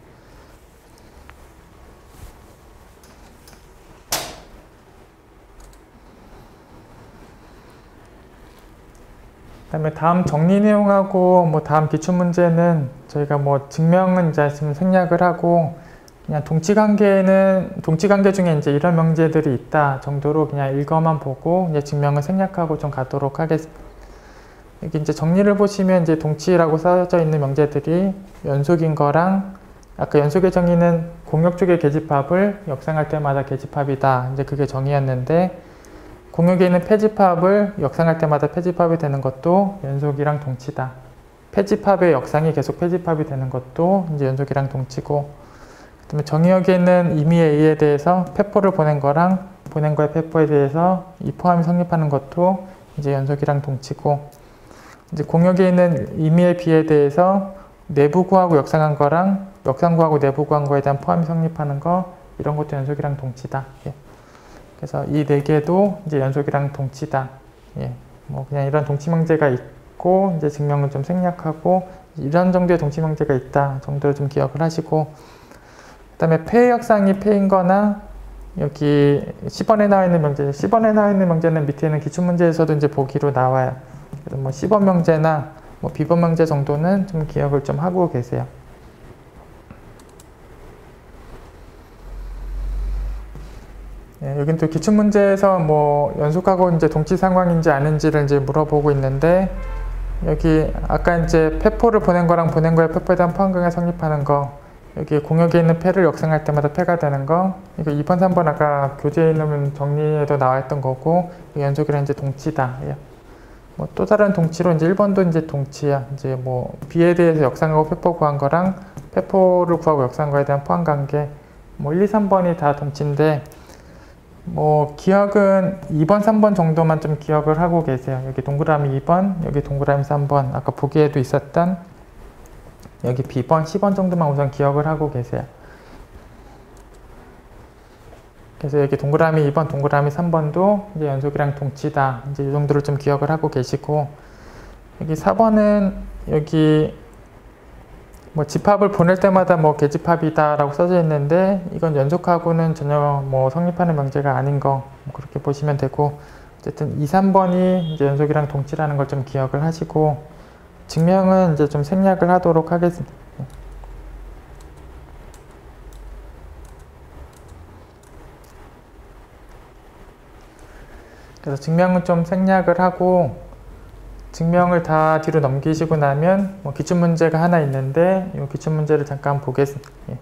그다음에 다음 정리 내용하고 뭐 다음 기출 문제는 저희가 뭐 증명은 이제 지금 생략을 하고, 그냥 동치관계 중에 이제 이런 명제들이 있다 정도로 그냥 읽어만 보고 이제 증명을 생략하고 좀 가도록 하겠습니다. 여기 이제 정리를 보시면 이제 동치라고 써져 있는 명제들이 연속인 거랑 아까 연속의 정의는 공역 쪽의 계집합을 역상할 때마다 계집합이다. 이제 그게 정의였는데 공역에 있는 패집합을 역상할 때마다 패집합이 되는 것도 연속이랑 동치다. 패집합의 역상이 계속 패집합이 되는 것도 이제 연속이랑 동치고 그다음에 정의역에 있는 임의의 A에 대해서 패포를 보낸 거랑 보낸 거의 패포에 대해서 이 포함이 성립하는 것도 이제 연속이랑 동치고 이제 공역에 있는 임의의 B에 대해서 내부 구하고 역상한 거랑 역상 구하고 내부 구한 거에 대한 포함이 성립하는 거 이런 것도 연속이랑 동치다. 예. 그래서 이 네 개도 이제 연속이랑 동치다. 예. 뭐 그냥 이런 동치 명제가 있고 이제 증명을 좀 생략하고 이런 정도의 동치 명제가 있다 정도를 좀 기억을 하시고 그 다음에 패의 역상이 패인 거나 여기 10번에 나와 있는 명제, 10번에 나와 있는 명제는 밑에 있는 기출문제에서도 이제 보기로 나와요. 그래서 뭐 10번 명제나 뭐 B번 명제 정도는 좀 기억을 좀 하고 계세요. 예, 여긴 또 기출문제에서 뭐 연속하고 이제 동치 상황인지 아닌지를 이제 물어보고 있는데 여기 아까 이제 패포를 보낸 거랑 보낸 거의 패포에 대한 포함강에 성립하는 거 여기 공역에 있는 패를 역상할 때마다 패가 되는 거 이거 2번, 3번 아까 교재에 있는 정리에도 나와 있던 거고 연속이랑 이제 동치다. 예. 뭐 또 다른 동치로 이제 1번도 이제 동치야. 이제 뭐 B에 대해서 역상하고 패포 구한 거랑 패포를 구하고 역상한 거에 대한 포함 관계 뭐 1, 2, 3번이 다 동치인데 뭐 기억은 2번, 3번 정도만 좀 기억을 하고 계세요. 여기 동그라미 2번, 여기 동그라미 3번 아까 보기에도 있었던 여기 B번, C번 정도만 우선 기억을 하고 계세요. 그래서 여기 동그라미 2번, 동그라미 3번도 이제 연속이랑 동치다. 이제 이 정도를 좀 기억을 하고 계시고 여기 4번은 여기 뭐 집합을 보낼 때마다 뭐 계집합이다 라고 써져 있는데 이건 연속하고는 전혀 뭐 성립하는 명제가 아닌 거 뭐 그렇게 보시면 되고 어쨌든 2, 3번이 이제 연속이랑 동치라는 걸 좀 기억을 하시고 증명은 이제 좀 생략을 하도록 하겠습니다. 그래서 증명은 좀 생략을 하고 증명을 다 뒤로 넘기시고 나면 뭐 기출문제가 하나 있는데 이 기출문제를 잠깐 보겠습니다. 예.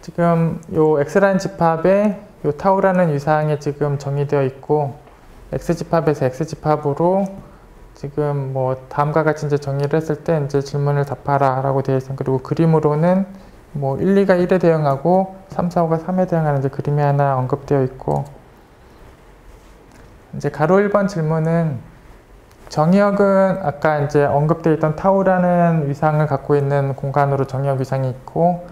지금 요 X라는 집합에 요 타우라는 유사항에 지금 정의되어 있고 X집합에서 X집합으로 지금 뭐 다음과 같이 이제 정의를 했을 때 이제 질문을 답하라 라고 되어 있습니다. 그리고 그림으로는 뭐 1, 2가 1에 대응하고 3, 4, 5가 3에 대응하는 이제 그림이 하나 언급되어 있고 이제 가로 1번 질문은 정의역은 아까 이제 언급되어 있던 타우라는 위상을 갖고 있는 공간으로 정의역 위상이 있고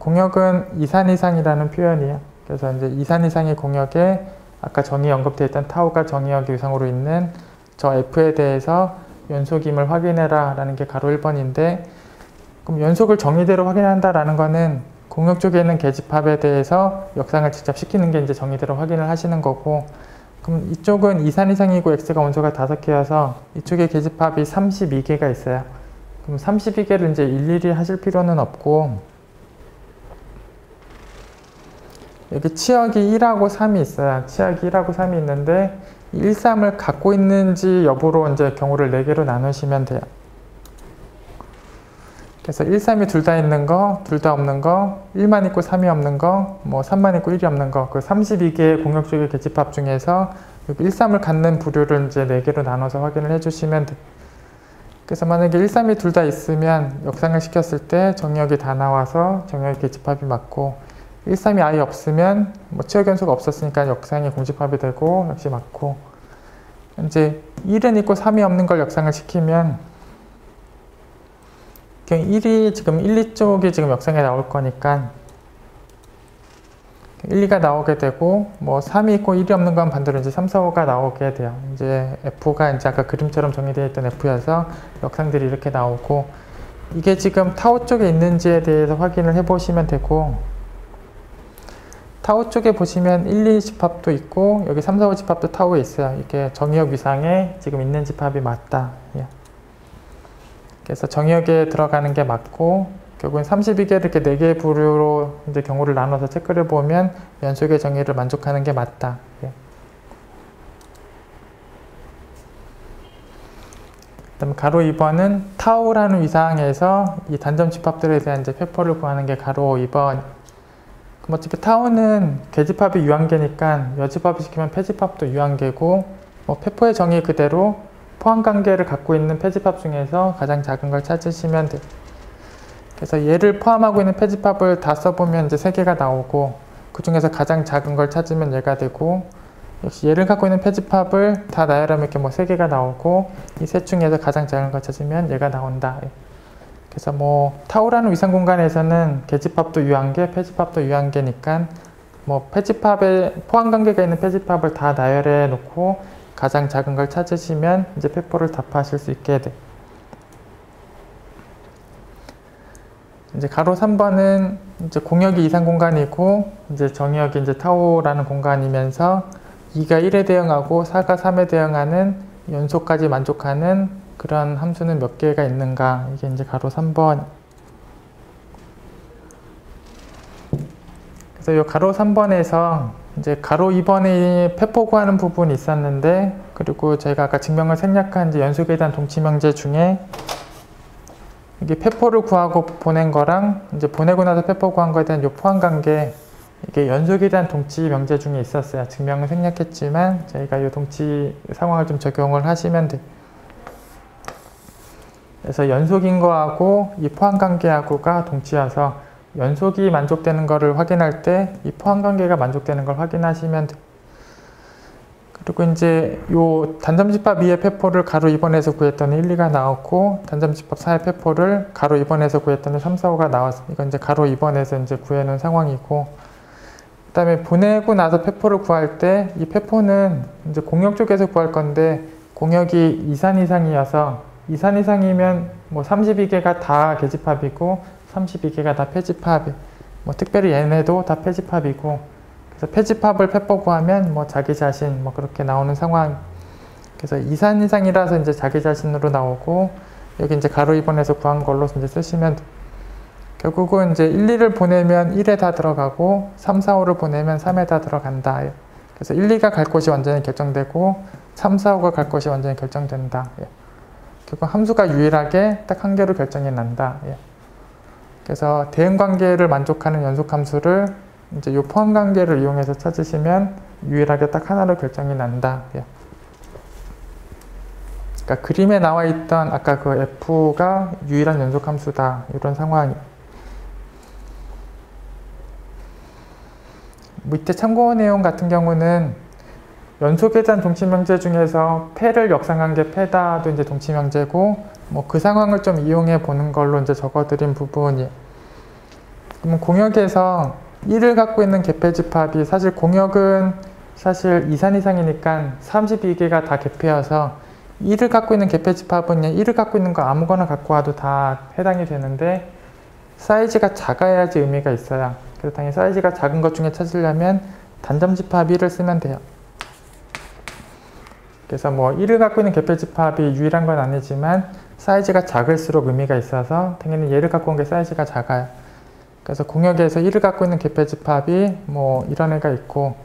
공역은 이산이상이라는 표현이에요. 그래서 이제 이산이상의 공역에 아까 정의 언급되어 있던 타우가 정의역 위상으로 있는 저 F에 대해서 연속임을 확인해라 라는 게 가로 1번인데 그럼 연속을 정의대로 확인한다 라는 거는 공역 쪽에 있는 계집합에 대해서 역상을 직접 시키는 게 이제 정의대로 확인을 하시는 거고 그럼 이쪽은 이산 이상이고 X가 원소가 5개여서 이쪽에 계집합이 32개가 있어요. 그럼 32개를 이제 일일이 하실 필요는 없고 여기 치역이 1하고 3이 있어요. 치역이 1하고 3이 있는데 1, 3을 갖고 있는지 여부로 이제 경우를 4개로 나누시면 돼요. 그래서 1, 3이 둘 다 있는 거, 둘 다 없는 거, 1만 있고 3이 없는 거, 뭐 3만 있고 1이 없는 거, 그 32개의 공역적인 계집합 중에서 여기 1, 3을 갖는 부류를 이제 4개로 나눠서 확인을 해주시면 돼요. 그래서 만약에 1, 3이 둘 다 있으면 역상을 시켰을 때 정의역이 다 나와서 정의역 계집합이 맞고 1, 3이 아예 없으면 뭐 치역 연소가 없었으니까 역상이 공집합이 되고 역시 맞고 이제 1은 있고 3이 없는 걸 역상을 시키면 그냥 1이 지금 1, 2쪽이 지금 역상에 나올 거니까 1, 2가 나오게 되고 뭐 3이 있고 1이 없는 건 반대로 이제 3, 4, 5가 나오게 돼요. 이제 F가 이제 아까 그림처럼 정의되어 있던 F여서 역상들이 이렇게 나오고 이게 지금 타워 쪽에 있는지에 대해서 확인을 해 보시면 되고 타워 쪽에 보시면 1, 2 집합도 있고 여기 3, 4, 5 집합도 타워에 있어요. 이게 정의역 위상에 지금 있는 집합이 맞다. 예. 그래서 정의역에 들어가는 게 맞고 결국엔 32개를 이렇게 4개의 부류로 이제 경우를 나눠서 체크를 보면 연속의 정의를 만족하는 게 맞다. 예. 그다음에 가로 2번은 타우라는 위상에서 이 단점 집합들에 대한 이제 페포를 구하는 게 가로 2번. 그럼 어차피 타우는 계집합이 유한계니까 여집합을 시키면 패집합도 유한계고, 뭐 페포의 정의 그대로 포함관계를 갖고 있는 패집합 중에서 가장 작은 걸 찾으시면 돼요. 그래서 얘를 포함하고 있는 패집합을 다 써보면 이제 3개가 나오고, 그 중에서 가장 작은 걸 찾으면 얘가 되고, 역시 얘를 갖고 있는 패집합을 다 나열하면 이렇게 뭐 3개가 나오고, 이 셋 중에서 가장 작은 걸 찾으면 얘가 나온다. 그래서 뭐 타우라는 위상 공간에서는 계집합도 유한계, 패집합도 유한계니까 뭐 패집합에 포함관계가 있는 패집합을 다 나열해 놓고 가장 작은 걸 찾으시면 이제 페포를 답하실 수 있게 돼. 이제 가로 3번은 이제 공역이 이상 공간이고, 이제 정역이 이제 타우라는 공간이면서 2가 1에 대응하고 4가 3에 대응하는 연속까지 만족하는 그런 함수는 몇 개가 있는가? 이게 이제 가로 3번. 그래서 이 가로 3번에서 이제 가로 2번에 페포 구하는 부분이 있었는데, 그리고 저희가 아까 증명을 생략한 이제 연속에 대한 동치명제 중에 이게 페포를 구하고 보낸 거랑 이제 보내고 나서 페포 구한 거에 대한 요 포함관계, 이게 연속에 대한 동치 명제 중에 있었어요. 증명을 생략했지만 저희가 이 동치 상황을 좀 적용을 하시면 돼요. 그래서 연속인 거하고 이 포함관계하고가 동치여서 연속이 만족되는 거를 확인할 때 이 포함관계가 만족되는 걸 확인하시면 돼요. 그리고 이제 요 단점집합 2의 페포를 가로 2번에서 구했더니 1, 2가 나왔고, 단점집합 4의 페포를 가로 2번에서 구했더니 3, 4, 5가 나왔어요. 이건 이제 가로 2번에서 이제 구해놓은 상황이고, 그 다음에 보내고 나서 페포를 구할 때 이 페포는 이제 공역 쪽에서 구할 건데, 공역이 2산 이상이어서 2산 이상이면 뭐 32개가 다 계집합이고 32개가 다 패집합이, 뭐 특별히 얘네도 다 패집합이고, 그래서 패집합을 페포 구하면 뭐 자기 자신 뭐 그렇게 나오는 상황. 그래서 2산 이상이라서 이제 자기 자신으로 나오고, 여기 이제 가로 2번에서 구한 걸로 이제 쓰시면 돼요. 결국은 이제 1, 2를 보내면 1에 다 들어가고 3, 4, 5를 보내면 3에 다 들어간다. 그래서 1, 2가 갈 곳이 완전히 결정되고 3, 4, 5가 갈 곳이 완전히 결정된다. 결국 함수가 유일하게 딱 한 개로 결정이 난다. 그래서 대응관계를 만족하는 연속함수를 이제 이 포함관계를 이용해서 찾으시면 유일하게 딱 하나로 결정이 난다. 그러니까 그림에 나와 있던 아까 그 F가 유일한 연속함수다. 이런 상황이. 밑에 참고 내용 같은 경우는 연속에 대한 동치명제 중에서 패를 역상한 게 패다도 이제 동치명제고, 뭐 그 상황을 좀 이용해 보는 걸로 이제 적어드린 부분이. 그러면 공역에서 1을 갖고 있는 개패집합이, 사실 공역은 사실 2산 이상이니까 32개가 다 개패여서 1을 갖고 있는 개패집합은 1을 갖고 있는 거 아무거나 갖고 와도 다 해당이 되는데, 사이즈가 작아야지 의미가 있어요. 그래서 당연히 사이즈가 작은 것 중에 찾으려면 단점집합 1을 쓰면 돼요. 그래서 뭐 1을 갖고 있는 개패집합이 유일한 건 아니지만 사이즈가 작을수록 의미가 있어서 당연히 얘를 갖고 온 게 사이즈가 작아요. 그래서 공역에서 1을 갖고 있는 개패집합이 뭐 이런 애가 있고,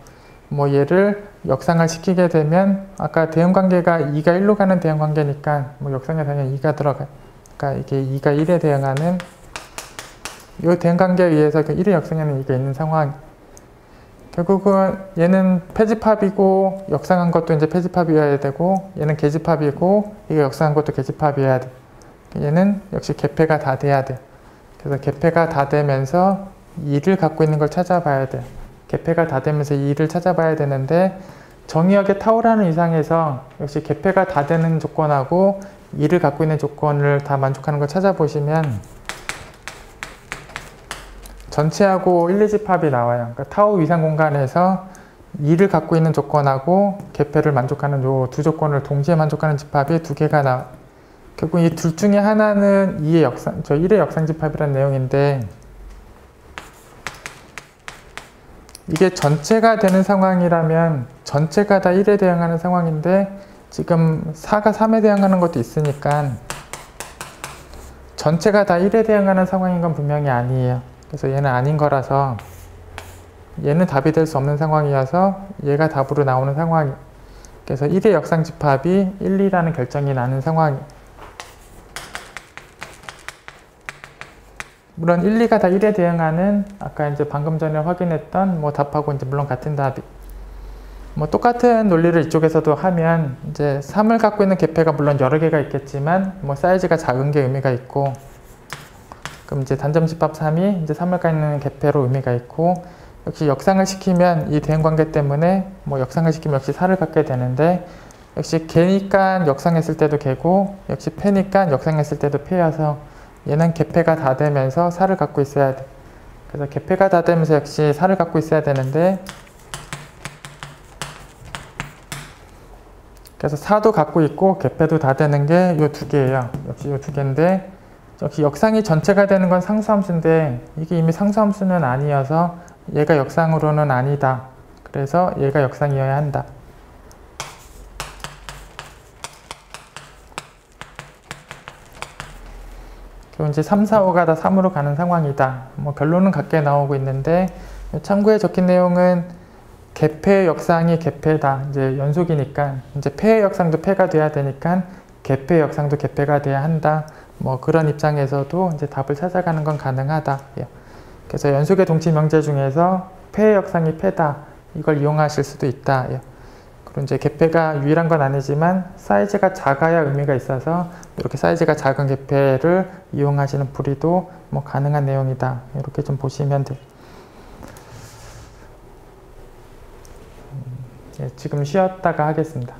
뭐 얘를 역상을 시키게 되면 아까 대응관계가 2가 1로 가는 대응관계니까 뭐 역상에 당연히 2가 들어가요. 그러니까 이게 2가 1에 대응하는 이 대응관계에 의해서 그 1의 역상에는 2가 있는 상황. 결국은 얘는 패집합이고 역상한 것도 이제 패집합이어야 되고, 얘는 계집합이고 이게 역상한 것도 계집합이어야 돼. 얘는 역시 개패가 다 돼야 돼. 그래서 개패가 다 되면서 2를 갖고 있는 걸 찾아봐야 돼. 개패가 다 되면서 2를 찾아봐야 되는데, 정의역의 타우라는 이상에서 역시 개패가 다 되는 조건하고 2를 갖고 있는 조건을 다 만족하는 걸 찾아보시면 전체하고 1, 2집합이 나와요. 그러니까 타우 위상 공간에서 2를 갖고 있는 조건하고 개패를 만족하는 요 두 조건을 동시에 만족하는 집합이 2개가 나와요. 결국 이 둘 중에 하나는 1의 역상집합이라는 내용인데, 이게 전체가 되는 상황이라면 전체가 다 1에 대응하는 상황인데, 지금 4가 3에 대응하는 것도 있으니까 전체가 다 1에 대응하는 상황인 건 분명히 아니에요. 그래서 얘는 아닌 거라서 얘는 답이 될 수 없는 상황이어서 얘가 답으로 나오는 상황이. 그래서 1의 역상집합이 1, 2라는 결정이 나는 상황이. 물론 1, 2가 다 1에 대응하는 아까 이제 방금 전에 확인했던 뭐 답하고 이제 물론 같은 답이. 뭐 똑같은 논리를 이쪽에서도 하면 이제 3을 갖고 있는 개폐가 물론 여러 개가 있겠지만 뭐 사이즈가 작은 게 의미가 있고, 그럼 이제 단점집합 3이 이제 3을 갖고 있는 개폐로 의미가 있고, 역시 역상을 시키면 이 대응관계 때문에 뭐 역상을 시키면 역시 4를 갖게 되는데, 역시 개니까 역상했을 때도 개고 역시 패니까 역상했을 때도 패여서 얘는 개폐가 다 되면서 4를 갖고 있어야 돼. 그래서 개폐가 다 되면서 역시 4를 갖고 있어야 되는데, 그래서 4도 갖고 있고 개폐도 다 되는 게 이 두 개예요. 역시 이 두 개인데, 역시 역상이 전체가 되는 건 상수함수인데 이게 이미 상수함수는 아니어서 얘가 역상으로는 아니다. 그래서 얘가 역상이어야 한다. 그리고 이제 3, 4, 5가 다 3으로 가는 상황이다. 뭐 결론은 같게 나오고 있는데, 참고에 적힌 내용은 개폐의 역상이 개폐다. 이제 연속이니까 이제 폐의 역상도 폐가 돼야 되니까 개폐의 역상도 개폐가 돼야 한다. 뭐 그런 입장에서도 이제 답을 찾아가는 건 가능하다. 그래서 연속의 동치 명제 중에서 폐의 역상이 폐다. 이걸 이용하실 수도 있다. 그리고 이제 개폐가 유일한 건 아니지만 사이즈가 작아야 의미가 있어서 이렇게 사이즈가 작은 개폐를 이용하시는 풀이도 뭐 가능한 내용이다. 이렇게 좀 보시면 돼요. 지금 쉬었다가 하겠습니다.